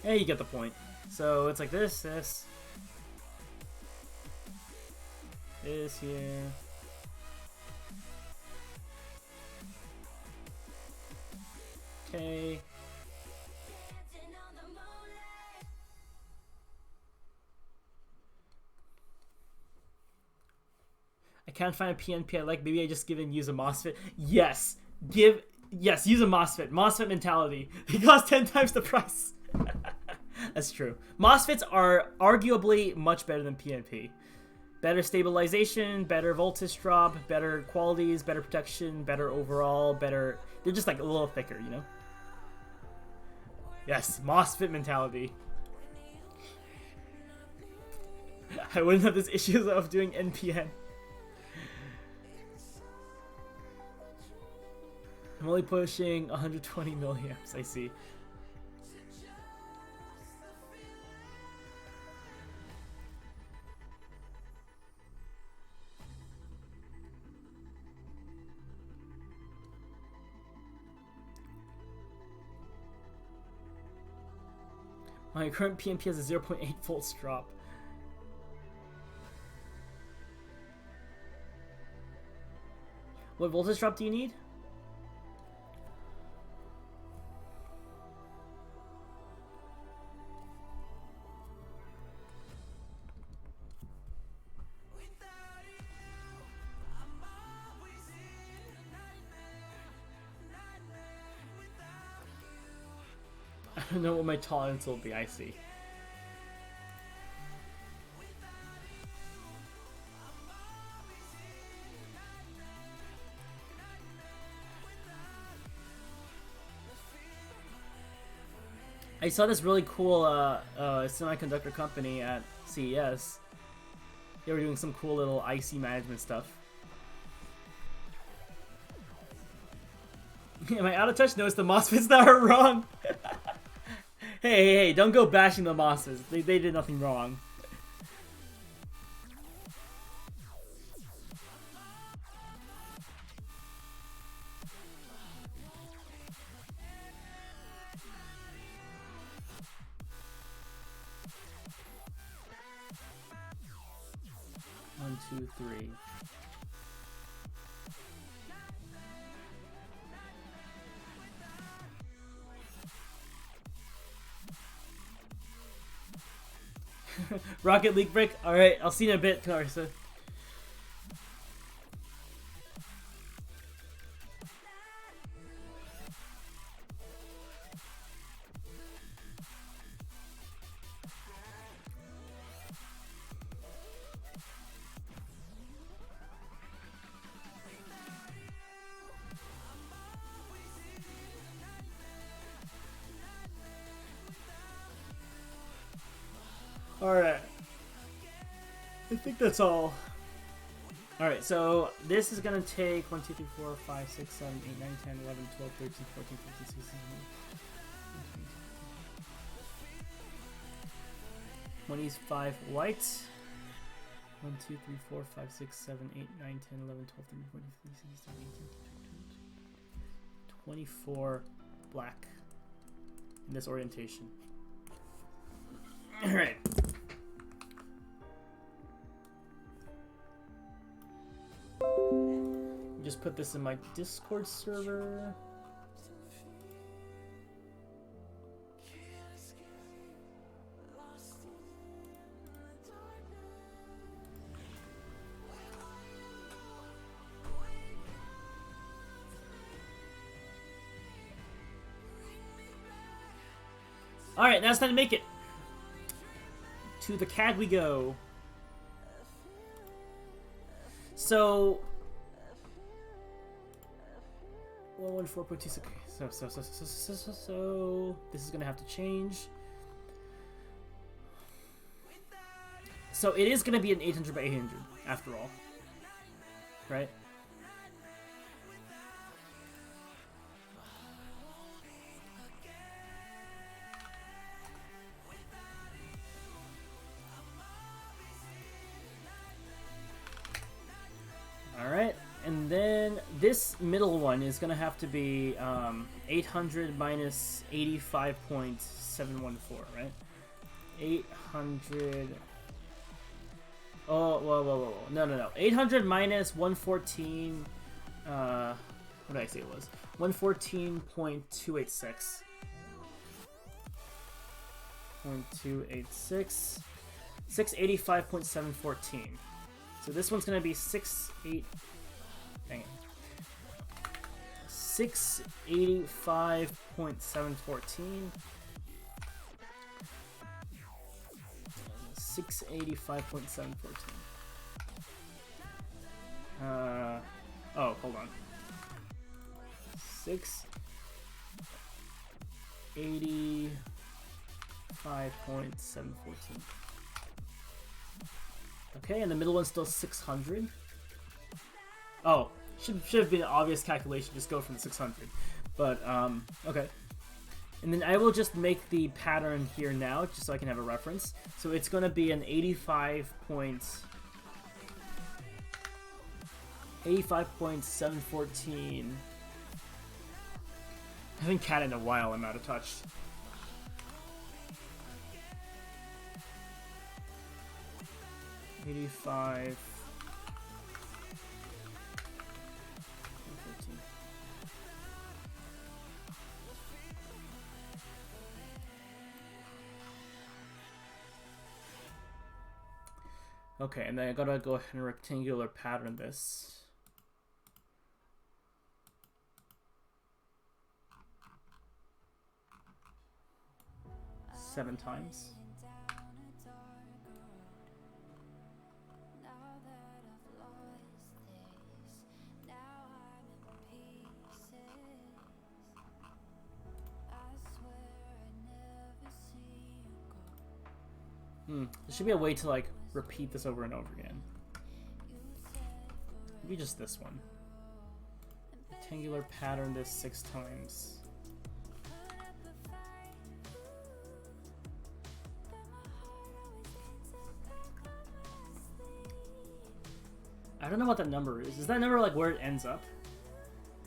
A: Yeah, you get the point. So it's like this here. Okay. I can't find a PNP I like. Maybe I just give and use a MOSFET. Yes, use a MOSFET. MOSFET mentality. They cost 10 times the price. That's true. MOSFETs are arguably much better than PNP. Better stabilization, better voltage drop, better qualities, better protection, better overall, better... They're just like a little thicker, you know? Yes, MOSFET mentality. I wouldn't have this issue of doing NPN. I'm only pushing 120 milliamps, I see. My current PNP has a 0.8 volts drop. What voltage drop do you need? I don't know what my tolerance will be, I see. I saw this really cool semiconductor company at CES. They were doing some cool little IC management stuff. Am I out of touch? No, it's the MOSFETs that are wrong. Hey, don't go bashing the MOSFETs. They did nothing wrong. One, two, three. Rocket League break? Alright, I'll see you in a bit, Carissa. Alright. I think that's all. Alright, so this is gonna take 1, 2, 3, 4, 5, 6, 7, 8, 9, 10, 11, 12, 13, 14, 15, 16, 17, 25 white. 1, 2, 3, 4, 5, 6, 7, 8, 9, 10, 11, 12, 13, 14, 15, 16, 17, 24 black in this orientation. Alright. Just put this in my Discord server. Alright, now it's time to make it. To the CAD we go. So 114.26. Okay, so this is gonna have to change. So it is gonna be an 800 by 800 after all, right? And then this middle one is going to have to be 800 minus 85.714, right? 800... Oh, whoa. No. 800 minus 114... what did I say it was? 114.286. 0.286. 685.714. So this one's going to be 685.714. 685.714. Oh, hold on. 85.714. Okay, and the middle one's still 600. Oh, should have been an obvious calculation, just go from the 600. But, okay. And then I will just make the pattern here now, just so I can have a reference. So it's going to be an 85.714. I haven't cat in a while, I'm out of touch. $85. Okay, and then I gotta go ahead and rectangular pattern this. Seven times. There should be a way to like repeat this over and over again. Maybe just this one. Rectangular pattern this 6 times. I don't know what that number is. Is that number like where it ends up?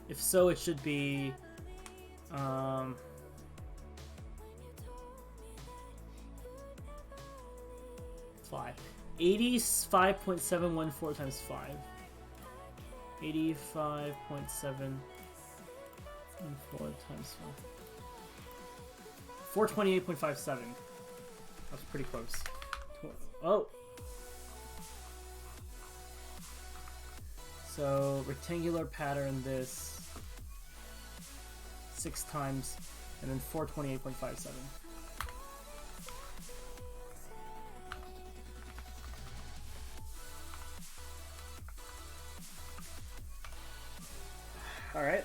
A: If so, it should be 5. 85.714 times 5. 85.714 times 5. 428.57. That's pretty close. Oh! So, rectangular pattern this 6 times, and then 428.57. All right.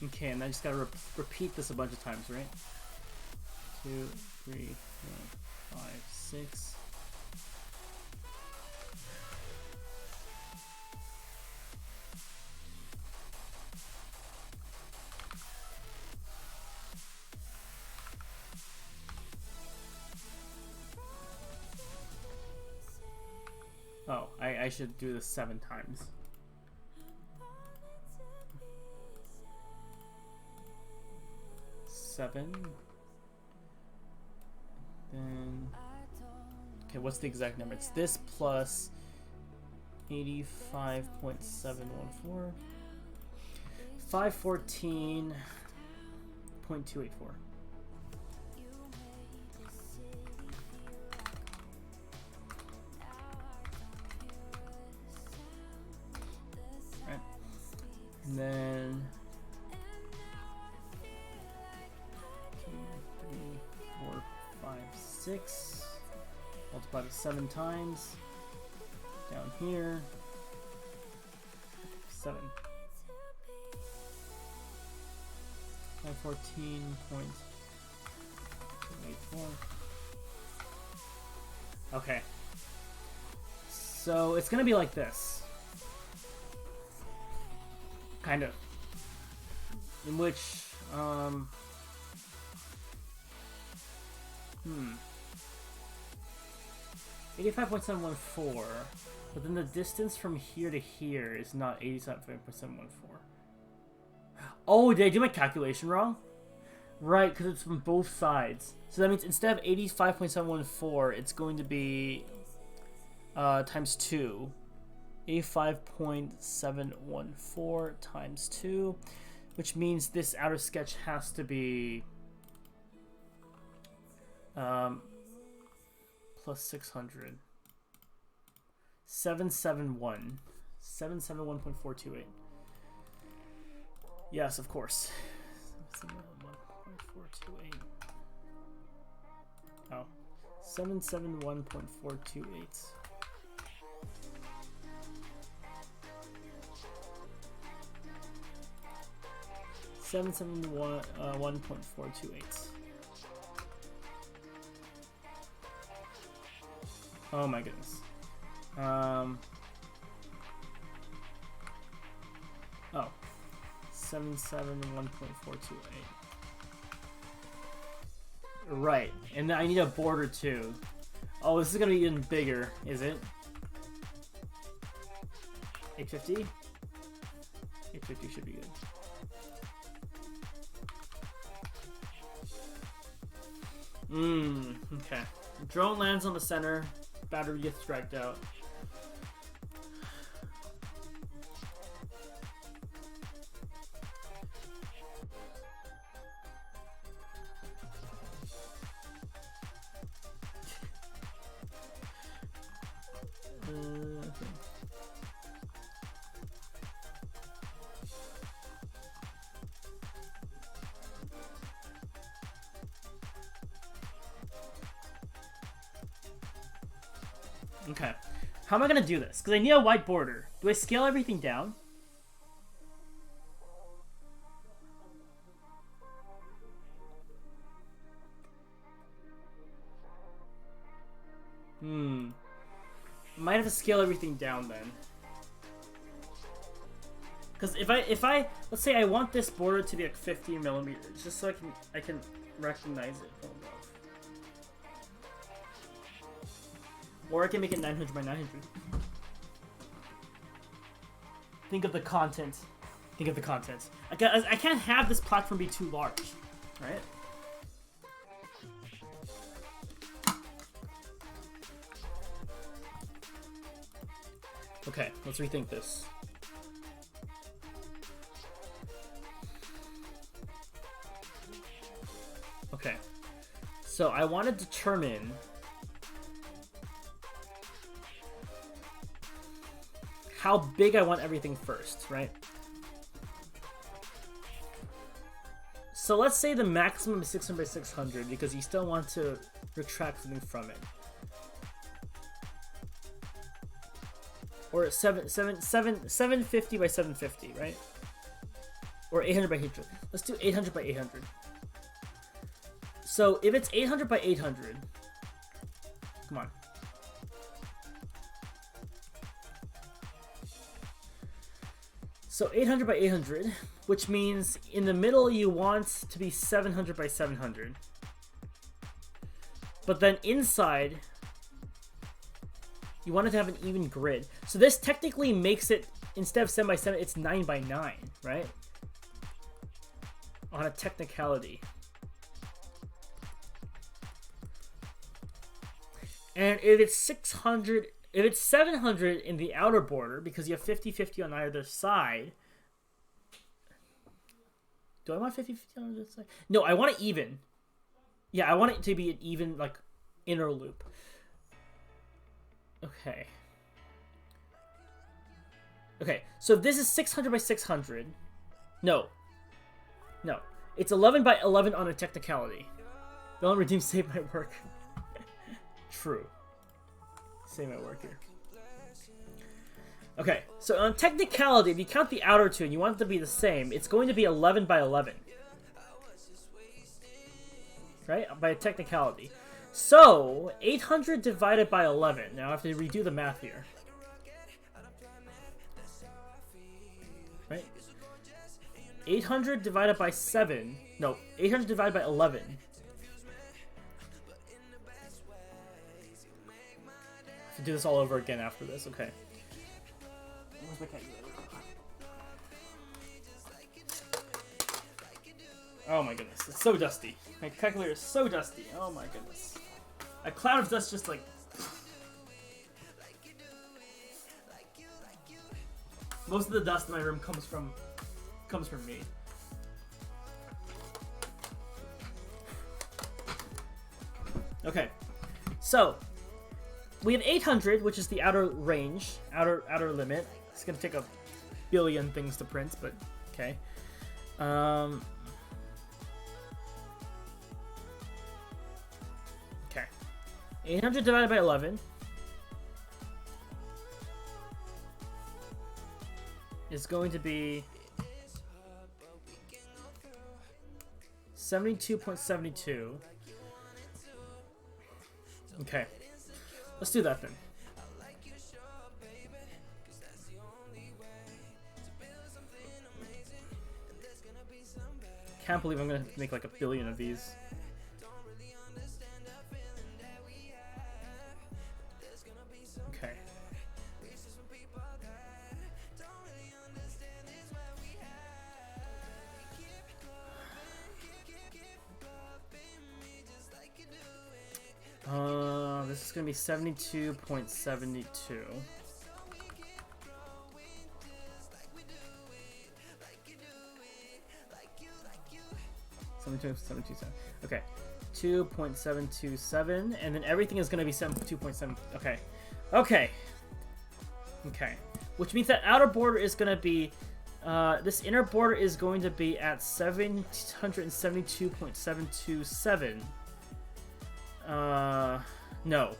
A: Okay, and I just gotta repeat this a bunch of times, right? 2, 3, 4, 5, 6. Oh, I should do this 7 times. Then okay, what's the exact number? It's this plus 85.714 514.284. Right. And then 4, 5, 6. Multiply it 7 times. Down here. 7. 514.284. Okay. So it's gonna be like this. Kind of. In which, 85.714, but then the distance from here to here is not 87.714. Oh, did I do my calculation wrong? Right, because it's from both sides. So that means instead of 85.714, it's going to be times 2. 85.714 times 2. which means this outer sketch has to be plus 600. 771. 771.428. Yes, of course. 771.428. Oh. 771.428. Seven 1.428. Oh my goodness. Oh. 771.428. Right, and I need a border too. Oh, this is gonna be even bigger, is it? 850? 850 should be good. Okay. Drone lands on the center. Battery gets dragged out. Okay. How am I going to do this? Because I need a white border. Do I scale everything down? Might have to scale everything down then. Because if I let's say I want this border to be like 50 millimeters, just so I can recognize it from above. Or I can make it 900 by 900. Think of the content. Think of the content. I can't have this platform be too large, right? Okay, let's rethink this. Okay, so I want to determine how big I want everything first, right? So let's say the maximum is 600 by 600 because you still want to retract something from it. Or 750 by 750, right? Or 800 by 800. Let's do 800 by 800. So if it's 800 by 800, come on. So 800 by 800, which means in the middle you want to be 700 by 700. But then inside, you want it to have an even grid. So this technically makes it, instead of 7 by 7, it's 9 by 9, right? On a technicality. And if it's 600, if it's 700 in the outer border, because you have 50-50 on either side. Do I want 50-50 on either side? No, I want it even. Yeah, I want it to be an even, like, inner loop. Okay. Okay, so if this is 600 by 600. No. No. It's 11 by 11 on a technicality. Don't redeem save my work. True. Save my work here. Okay, so on technicality, if you count the outer two and you want it to be the same, it's going to be 11 by 11. Right? By a technicality. So, 800 divided by 11. Now I have to redo the math here. Right? 800 divided by 7. No, 800 divided by 11. I have to do this all over again after this, okay. Where's my calculator? Oh my goodness, it's so dusty. My calculator is so dusty. Oh my goodness. A cloud of dust just like... Most of the dust in my room comes from me. Okay, so we have 800, which is the outer range, outer limit. It's gonna take a billion things to print, but okay. Okay, 800 divided by 11 is going to be 72.72. Okay, let's do that then. Can't believe I'm gonna have to make like a billion of these. Okay. This is gonna be 72.72. Okay, 2.727, and then everything is gonna be 2.7. Okay, okay, okay. Which means that outer border is gonna be. This inner border is going to be at 772.727. No.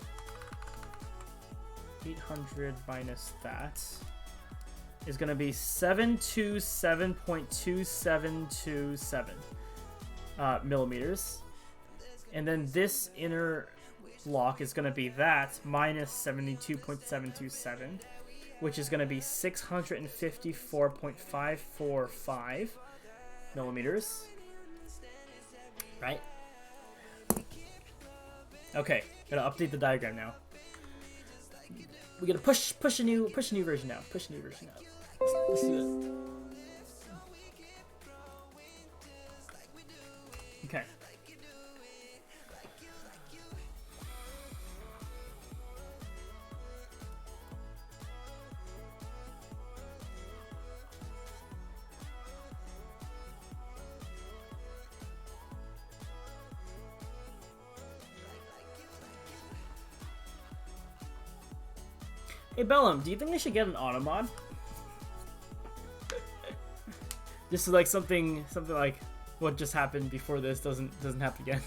A: 800 minus that is going to be 727.2727 millimeters. And then this inner block is going to be that minus 72.727, which is going to be 654.545 millimeters. Right? Okay, gotta update the diagram now. We gotta push a new version out. Push a new version out. Let's do it. Okay. Hey Bellum, do you think I should get an automod? Just like something like what just happened before this doesn't happen again.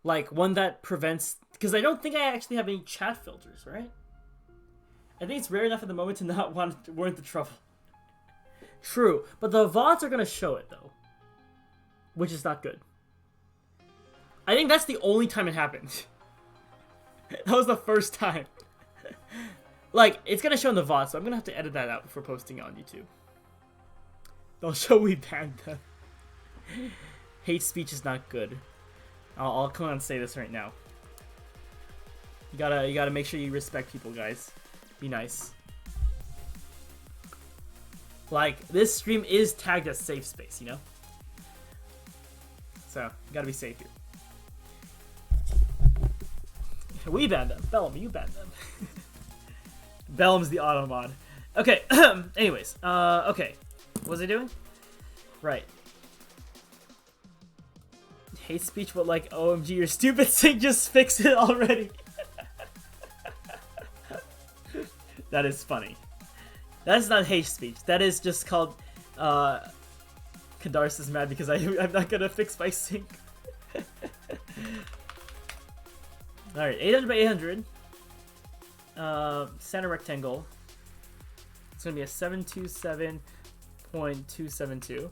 A: Like one that prevents, because I don't think I actually have any chat filters, right? I think it's rare enough at the moment to not warrant the trouble. True, but the VODs are gonna show it though, which is not good. I think that's the only time it happened. That was the first time. Like, it's gonna show in the VOD, so I'm gonna have to edit that out before posting it on YouTube. They'll show we banned them. Hate speech is not good. I'll come on and say this right now. You gotta make sure you respect people, guys. Be nice. Like, this stream is tagged as safe space, you know? So, you gotta be safe here. We banned them. Bellum, you banned them. Bellum's the auto mod. Okay, anyways. Okay. What was I doing? Right. Hate speech, but like, OMG, you're stupid, Sig, just fix it already. That is funny. That is not hate speech. That is just called, Kadar's is mad because I'm not gonna fix my sync. Alright, 800 by 800. Center rectangle. It's gonna be a 727.272.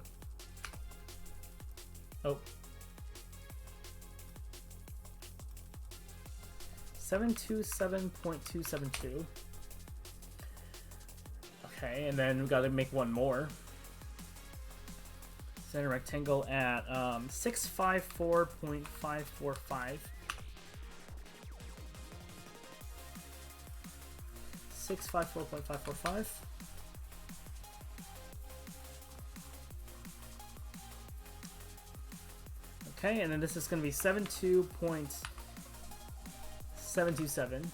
A: Oh. 727.272. Okay, and then we gotta make one more. Center rectangle at 654.545. 654.545. Okay, and then this is going to be 72.727.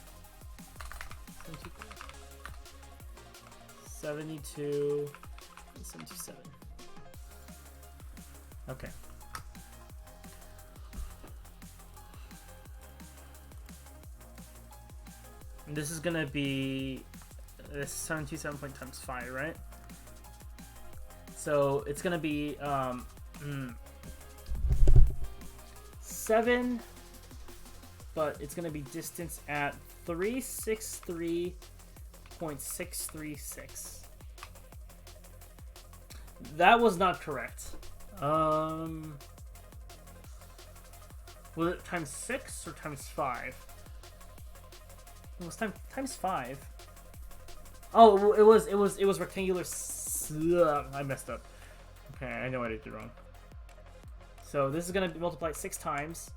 A: 72.727. Okay. And this is gonna be this 727 point times 5, right? So it's gonna be 7, but it's gonna be distance at 363.636. That was not correct. Was it times 6 or times 5? It was times 5. Oh, it was rectangular. I messed up. Okay, I know I did it wrong. So this is gonna be multiplied 6 times,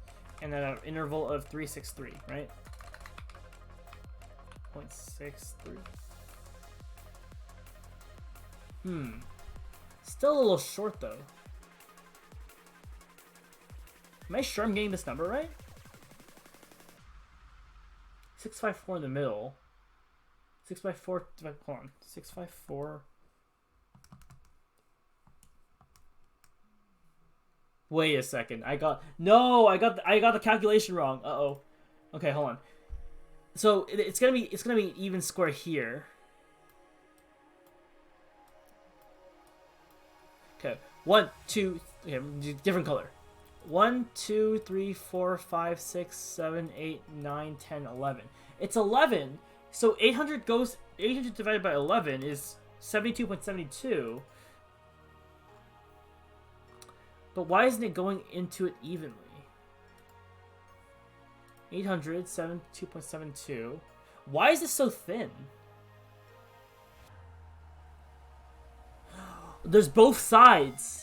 A: and at an interval of 363, right? 0.63. Still a little short though. Am I sure I'm getting this number right? 654 in the middle. 654. Hold on. 654. Wait a second. I got the calculation wrong. Uh-oh. Okay, hold on. So it's gonna be even square here. Okay. 1, 2. Okay, different color. 1, 2, 3, 4, 5, 6, 7, 8, 9, 10, 11. It's 11. So 800 divided by 11 is 72.72. But why isn't it going into it evenly? 800, 72.72. Why is this so thin? There's both sides.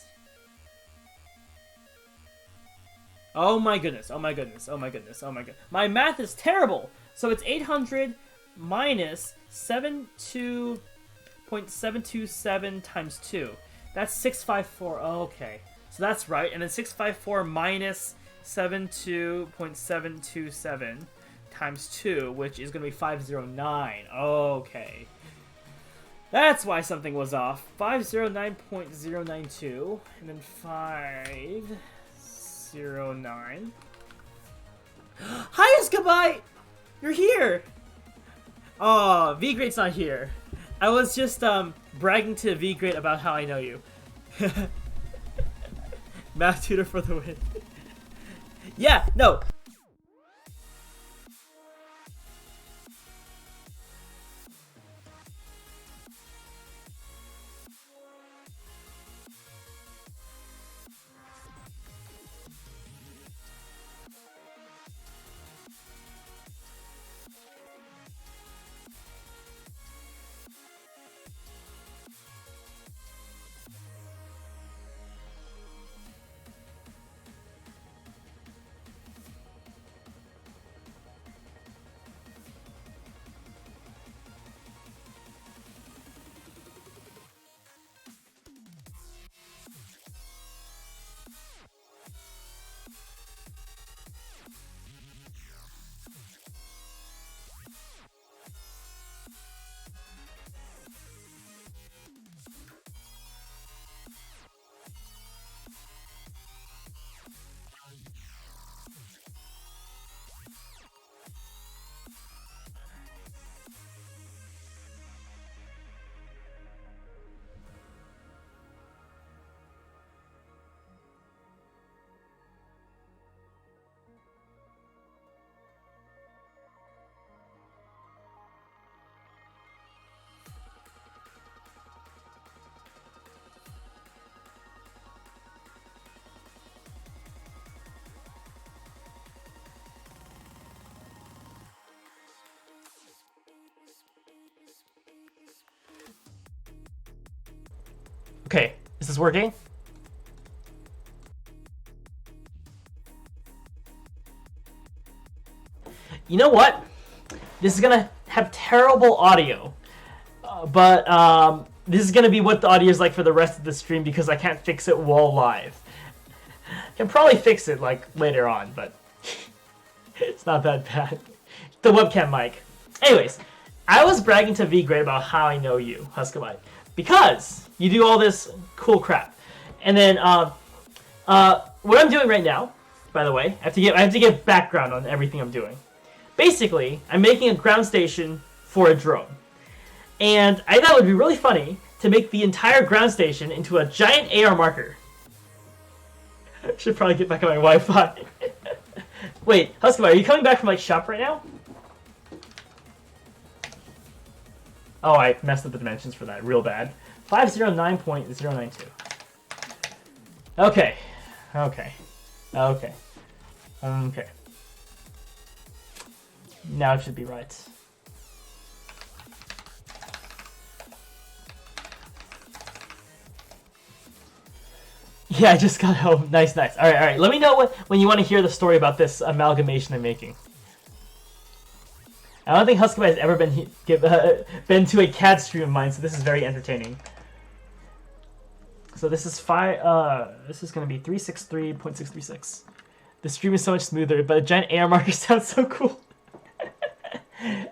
A: Oh my goodness, oh my goodness, oh my goodness, oh my god. My math is terrible! So it's 800 minus 72.727 times 2. That's 654. Oh, okay. So that's right. And then 654 minus 72.727 times 2, which is going to be 509. Okay. That's why something was off. 509.092. And then 509. Hi, Escabite! You're here! Oh, V-Grade's not here. I was just bragging to V-Grade about how I know you. Math tutor for the win. Yeah, no. Okay, is this working? You know what? This is gonna have terrible audio, but this is gonna be what the audio is like for the rest of the stream because I can't fix it while live. Can probably fix it like later on, but it's not that bad. The webcam mic. Anyways, I was bragging to V-Grade about how I know you, Huskabite, because you do all this cool crap. And then What I'm doing right now, by the way, I have to give background on everything I'm doing. Basically, I'm making a ground station for a drone. And I thought it would be really funny to make the entire ground station into a giant AR marker. I should probably get back on my Wi-Fi. Wait, Husky, are you coming back from like shop right now? Oh, I messed up the dimensions for that real bad. 509.092. Okay. Okay. Okay. Okay. Now it should be right. Yeah, I just got home. Nice, nice. All right. Let me know when you want to hear the story about this amalgamation I'm making. I don't think Husky has ever been to a CAD stream of mine, so this is very entertaining. So this is this is gonna be 363.636. The stream is so much smoother, but a giant AR marker sounds so cool.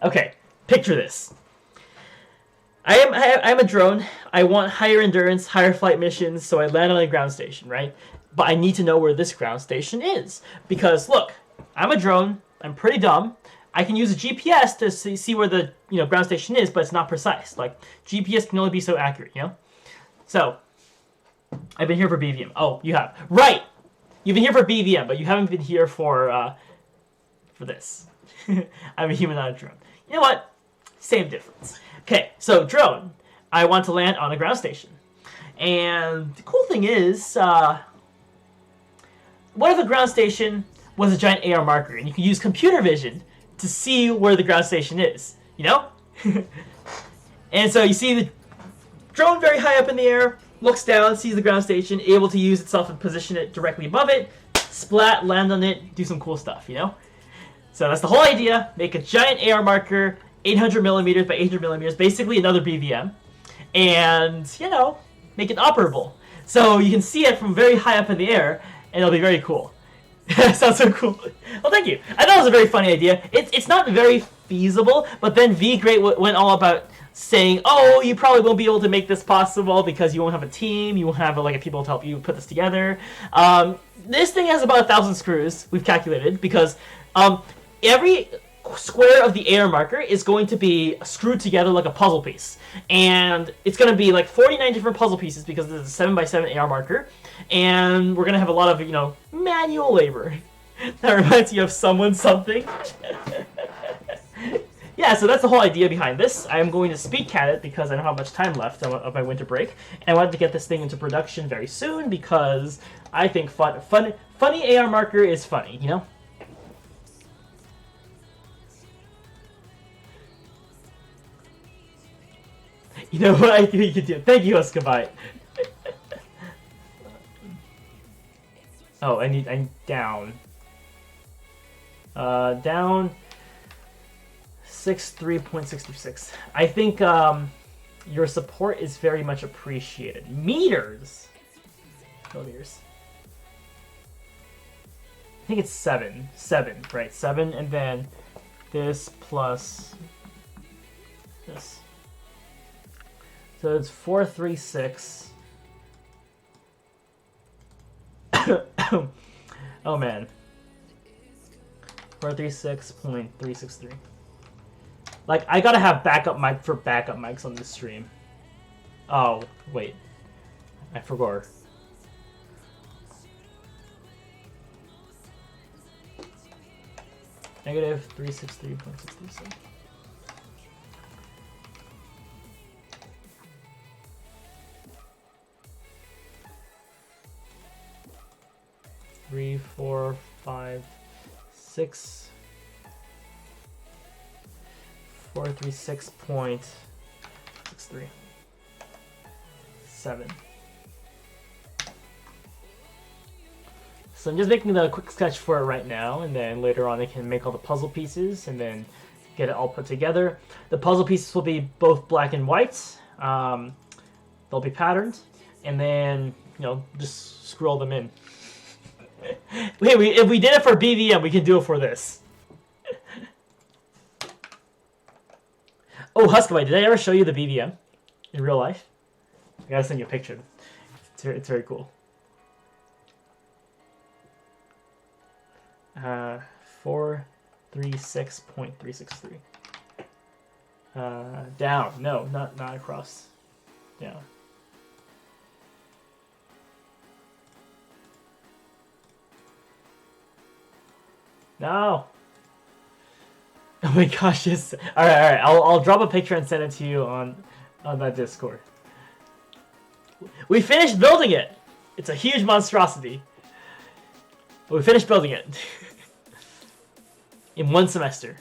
A: Okay, picture this. I'm a drone. I want higher endurance, higher flight missions, so I land on a ground station, right? But I need to know where this ground station is. Because, look, I'm a drone. I'm pretty dumb. I can use a GPS to see where the ground station is, but it's not precise. Like, GPS can only be so accurate, So, I've been here for BVM. Oh, you have. Right! You've been here for BVM, but you haven't been here for this. I'm a human, not a drone. You know what? Same difference. Okay, so drone. I want to land on a ground station. And the cool thing is, what if a ground station was a giant AR marker and you can use computer vision to see where the ground station is, And so you see the drone very high up in the air, looks down, sees the ground station, able to use itself and position it directly above it, splat, land on it, do some cool stuff, So that's the whole idea. Make a giant AR marker, 800 millimeters by 800 millimeters, basically another BVM, and, make it operable. So you can see it from very high up in the air, and it'll be very cool. Sounds so cool. Well, thank you. I thought it was a very funny idea. It's not very feasible, but then VGreat went all about saying, oh, you probably won't be able to make this possible because you won't have a team, you won't have people to help you put this together. This thing has about 1,000 screws, we've calculated, because every square of the AR marker is going to be screwed together like a puzzle piece. And it's going to be like 49 different puzzle pieces because this is a 7x7 AR marker. And we're going to have a lot of, manual labor. That reminds you of someone something. Yeah, so that's the whole idea behind this. I'm going to speedcat it because I don't have much time left of my winter break. And I wanted to get this thing into production very soon because I think funny AR marker is funny, You know what I think you could do? Thank you, Oscabite. Oh, I'm down. Down 63.66. I think your support is very much appreciated. Meters. Millimeters. I think it's 7. 7, right? 7, and then this plus this. So it's 436. Oh man. 436.363. Like, I gotta have backup mic for backup mics on this stream. Oh, wait. I forgot. Negative 363.637. Three, 4, 5, 6, 436.63. 7. So I'm just making the quick sketch for it right now, and then later on I can make all the puzzle pieces and then get it all put together. The puzzle pieces will be both black and white. They'll be patterned, and then just scroll them in. Wait, if we did it for BVM, we can do it for this. Oh, Huskaway, did I ever show you the BVM in real life? I gotta send you a picture. It's very cool. 436.363. Down. No, not across. Down. No. Oh my gosh, yes. Alright. I'll drop a picture and send it to you on that Discord. We finished building it! It's a huge monstrosity. But we finished building it. In 1 semester.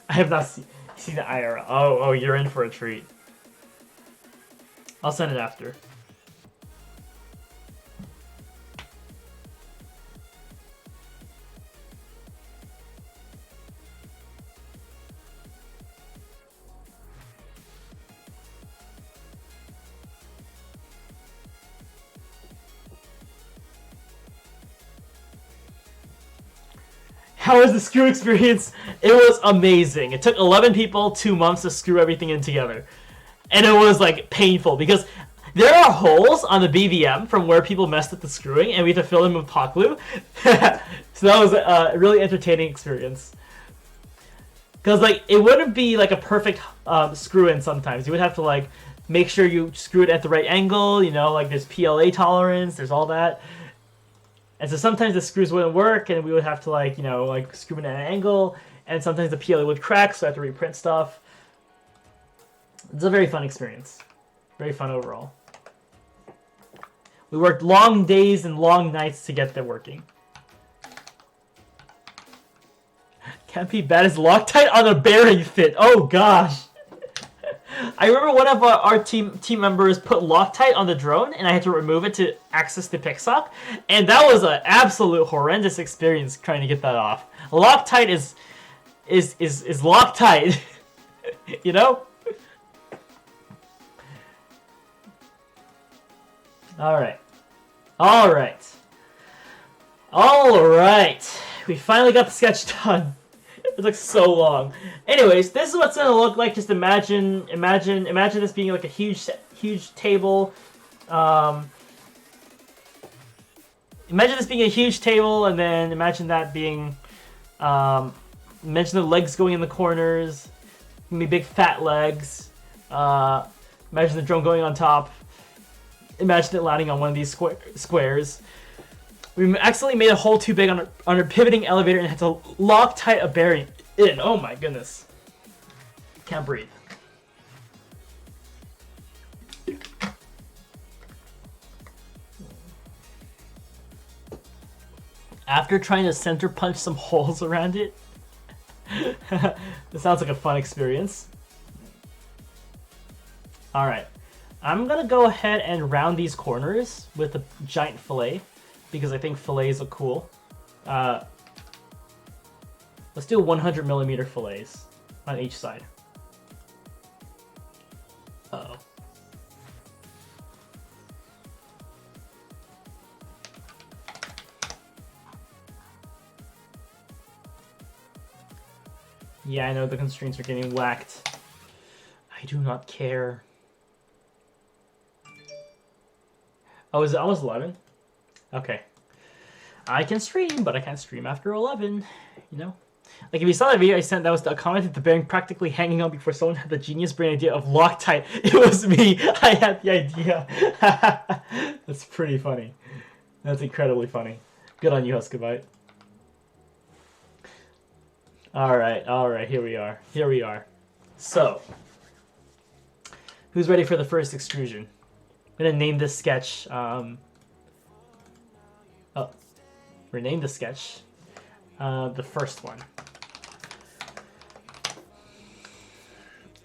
A: I have not seen the IRL. Oh, you're in for a treat. I'll send it after. How was the screw experience? It was amazing. It took 11 people 2 months to screw everything in together. And it was like painful because there are holes on the BVM from where people messed up the screwing and we had to fill them with hot glue. So that was a really entertaining experience. Because like it wouldn't be like a perfect screw in sometimes. You would have to like make sure you screw it at the right angle, you know, like there's PLA tolerance, there's all that. And so sometimes the screws wouldn't work, and we would have to, like, you know, like screw it at an angle, and sometimes the PLA would crack, so I had to reprint stuff. It's a very fun experience. Very fun overall. We worked long days and long nights to get that working. Can't be bad as Loctite on a bearing fit. Oh, gosh. I remember one of our team members put Loctite on the drone, and I had to remove it to access the PICSOC, and that was an absolute horrendous experience trying to get that off. Loctite is Loctite, you know? All right. We finally got the sketch done. It looks so long. Anyways, this is what it's gonna look like. Just imagine this being like a huge table. Imagine this being a huge table, and then imagine that being, imagine the legs going in the corners, maybe big fat legs. Imagine the drone going on top. Imagine it landing on one of these squares. We accidentally made a hole too big on a pivoting elevator and had to Loctite a bearing in. Oh my goodness. Can't breathe. After trying to center punch some holes around it. This sounds like a fun experience. Alright. I'm gonna go ahead and round these corners with a giant fillet, because I think fillets are cool. Let's do 100mm fillets on each side. Uh-oh. Yeah, I know the constraints are getting whacked. I do not care. Oh, is it almost 11? Okay. I can stream, but I can't stream after 11, you know? Like, if you saw that video I sent, that was a comment at the bearing practically hanging on before someone had the genius brain idea of Loctite. It was me! I had the idea. That's pretty funny. That's incredibly funny. Good on you, Huskabite. Alright, here we are. So, who's ready for the first extrusion? I'm gonna name this sketch, rename the sketch, the first one.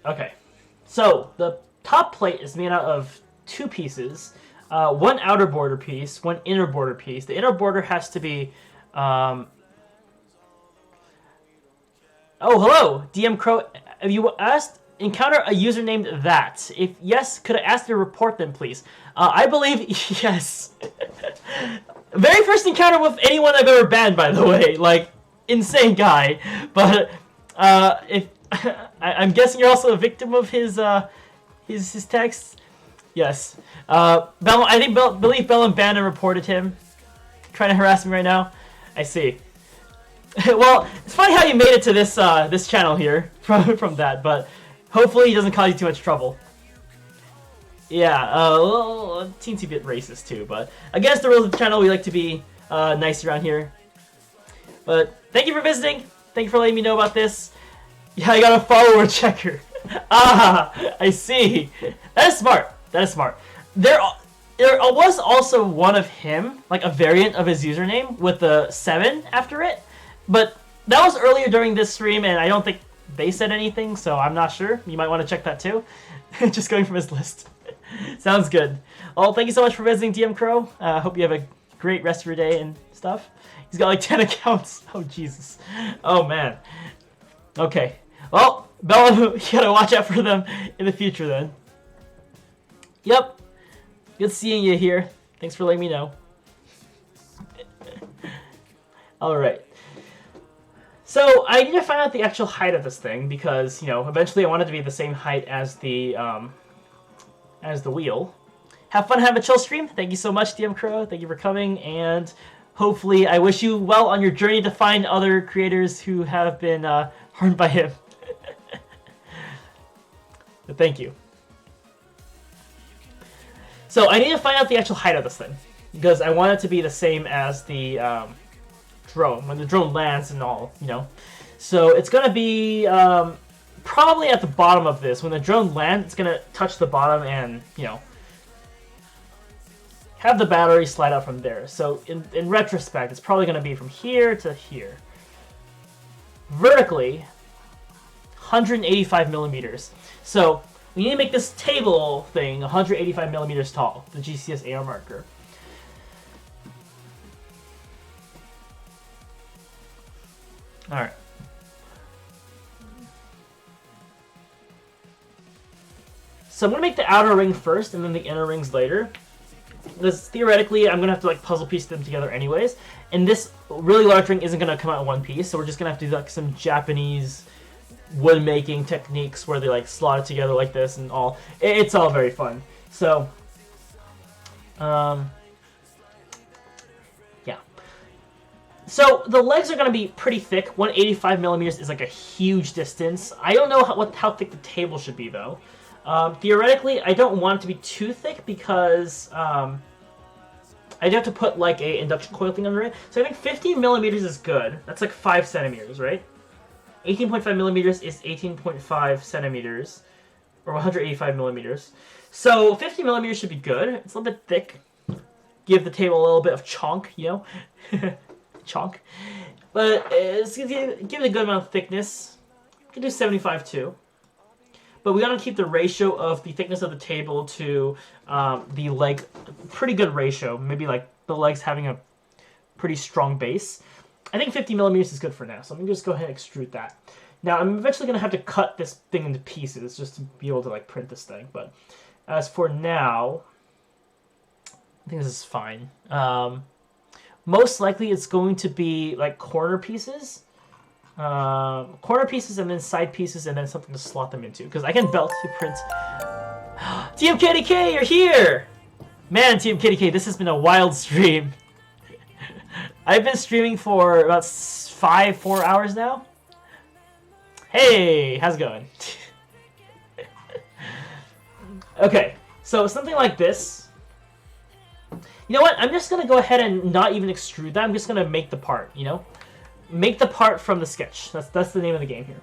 A: Okay, so the top plate is made out of 2 pieces, one outer border piece, one inner border piece. The inner border has to be, oh, hello, DM Crow, have you encounter a user named that? If yes, could I ask you to report them, please? I believe yes. Very first encounter with anyone I've ever banned, by the way. Like, insane guy. But if I'm guessing you're also a victim of his texts. Yes. I believe Bellum banned and reported him. Trying to harass me right now. I see.
B: Well, it's funny how you made it to this channel here from that, but hopefully he doesn't cause you too much trouble. Yeah, well, a teensy bit racist too, but against the rules of the channel, we like to be nice around here. But thank you for visiting. Thank you for letting me know about this. Yeah, I got a follower checker. Ah, I see. That is smart. That is smart. There was also one of him, like a variant of his username with the 7 after it, but that was earlier during this stream, and I don't think they said anything, so I'm not sure. You might want to check that too. Just going from his list. Sounds good. Well, thank you so much for visiting, DM Crow. Hope you have a great rest of your day and stuff. He's got like 10 accounts. Oh, Jesus. Oh, man. Okay. Well, Bella, you gotta watch out for them in the future then. Yep. Good seeing you here. Thanks for letting me know. Alright. So, I need to find out the actual height of this thing because, you know, eventually I want it to be the same height as the wheel. Have fun, have a chill stream. Thank you so much, DM Crow. Thank you for coming, and hopefully I wish you well on your journey to find other creators who have been harmed by him. But thank you. So I need to find out the actual height of this thing because I want it to be the same as the drone when the drone lands and all, you know. So it's gonna be probably at the bottom of this. When the drone lands, it's gonna touch the bottom and, you know, have the battery slide out from there. So in retrospect, it's probably gonna be from here to here. Vertically, 185 millimeters. So we need to make this table thing 185 millimeters tall, the GCS AR marker. Alright. So I'm going to make the outer ring first and then the inner rings later. Because theoretically, I'm going to have to like puzzle piece them together anyways. And this really large ring isn't going to come out in one piece, so we're just going to have to do like some Japanese wood making techniques where they like slot it together like this and all. It's all very fun. So, yeah. So the legs are going to be pretty thick. 185 millimeters is like a huge distance. I don't know how thick the table should be though. Theoretically, I don't want it to be too thick because I'd have to put like a induction coil thing under it. So I think 15 millimeters is good. That's like 5 centimeters, right? 18.5 millimeters is 18.5 centimeters, or 185 millimeters. So 50 millimeters should be good. It's a little bit thick. Give the table a little bit of chonk, you know? Chonk. But it's give it a good amount of thickness. You can do 75 too. But we gotta keep the ratio of the thickness of the table to the leg, pretty good ratio. Maybe like the legs having a pretty strong base. I think 50 millimeters is good for now, so I'm gonna just go ahead and extrude that. Now I'm eventually gonna have to cut this thing into pieces just to be able to like print this thing. But as for now, I think this is fine. Most likely it's going to be like corner pieces. Corner pieces and then side pieces and then something to slot them into. Because I can belt to print. TMKDK, you're here! Man, TMKDK, this has been a wild stream. I've been streaming for about 4 hours now. Hey, how's it going? Okay, so something like this. You know what? I'm just going to go ahead and not even extrude that. I'm just going to make the part, you know? Make the part from the sketch. That's the name of the game here.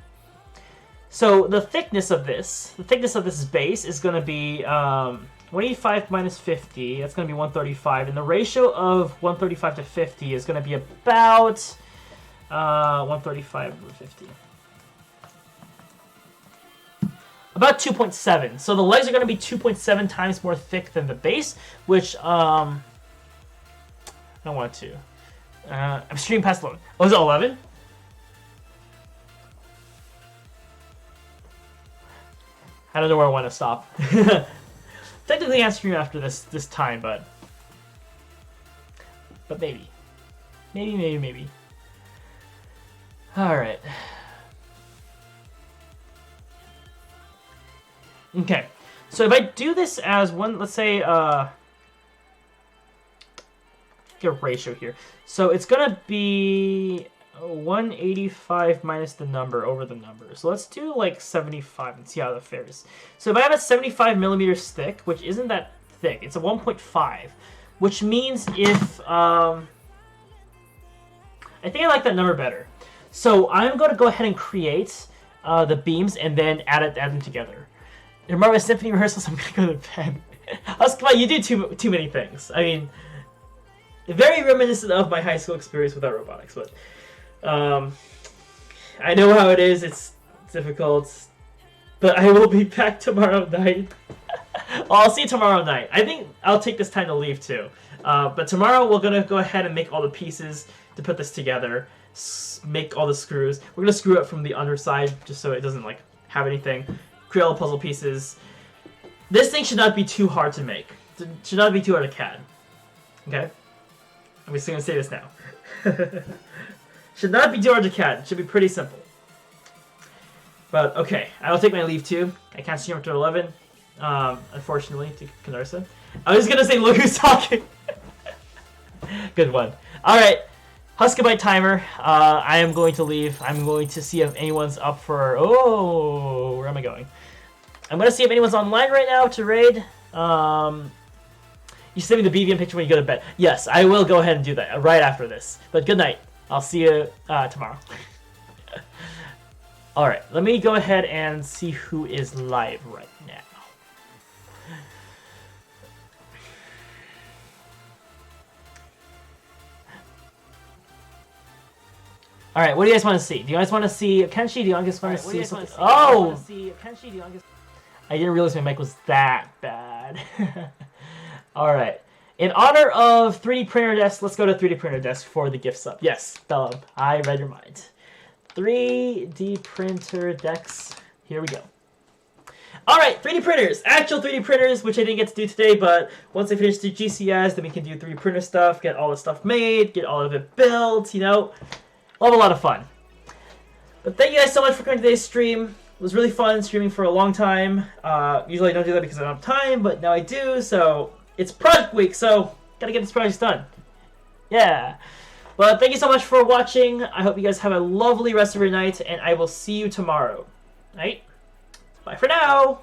B: So the thickness of this base is going to be 185 minus 50. That's going to be 135. And the ratio of 135 to 50 is going to be about 135 over 50. About 2.7. So the legs are going to be 2.7 times more thick than the base, which I don't want to. I'm streaming past 11. Oh, is it 11? I don't know where I want to stop. Technically, I'm streaming after this time, but maybe. Maybe. All right. Okay. So if I do this as one, let's say, get a ratio here. So it's gonna be 185 minus the number over the number. So let's do like 75 and see how that fares. So if I have a 75 millimeter stick, which isn't that thick, it's a 1.5, which means if I think I like that number better. So I'm going to go ahead and create the beams and then add them together. And remember my symphony rehearsals, I'm going to go to bed. Come on, you do too many things. I mean, very reminiscent of my high school experience without robotics, but I know how it is. It's difficult, but I will be back tomorrow night. Well, I'll see you tomorrow night. I think I'll take this time to leave too. But tomorrow we're gonna go ahead and make all the pieces to put this together. Make all the screws. We're gonna screw it from the underside just so it doesn't like have anything. Create all the puzzle pieces. This thing should not be too hard to make. It should not be too hard to CAD. Okay? I'm just gonna say this now. Should not be too hard to CAD. It should be pretty simple. But okay, I will take my leave too. I can't stream after 11. Unfortunately, to Canarsa. I was gonna say, look who's talking. Good one. Alright, Huskabyte timer. I am going to leave. I'm going to see if anyone's up for... Oh, where am I going? I'm going to see if anyone's online right now to raid. You send me the BVM picture when you go to bed. Yes, I will go ahead and do that right after this. But good night. I'll see you tomorrow. Alright, let me go ahead and see who is live right now. Alright, what do you guys want to see? Do you guys want to see Kenshi? Do you guys want to see something? Oh! I didn't realize my mic was that bad. Alright. In honor of 3D printer desk, let's go to 3D printer desk for the gift sub. Yes, Bella, I read your mind. 3D printer decks. Here we go. Alright, 3D printers. Actual 3D printers, which I didn't get to do today, but once I finish the GCS, then we can do 3D printer stuff, get all the stuff made, get all of it built, you know. We'll have a lot of fun. But thank you guys so much for coming to today's stream. It was really fun streaming for a long time. Usually I don't do that because I don't have time, but now I do, so it's project week, so gotta get this project done. Yeah. But thank you so much for watching. I hope you guys have a lovely rest of your night, and I will see you tomorrow. Right? Bye for now!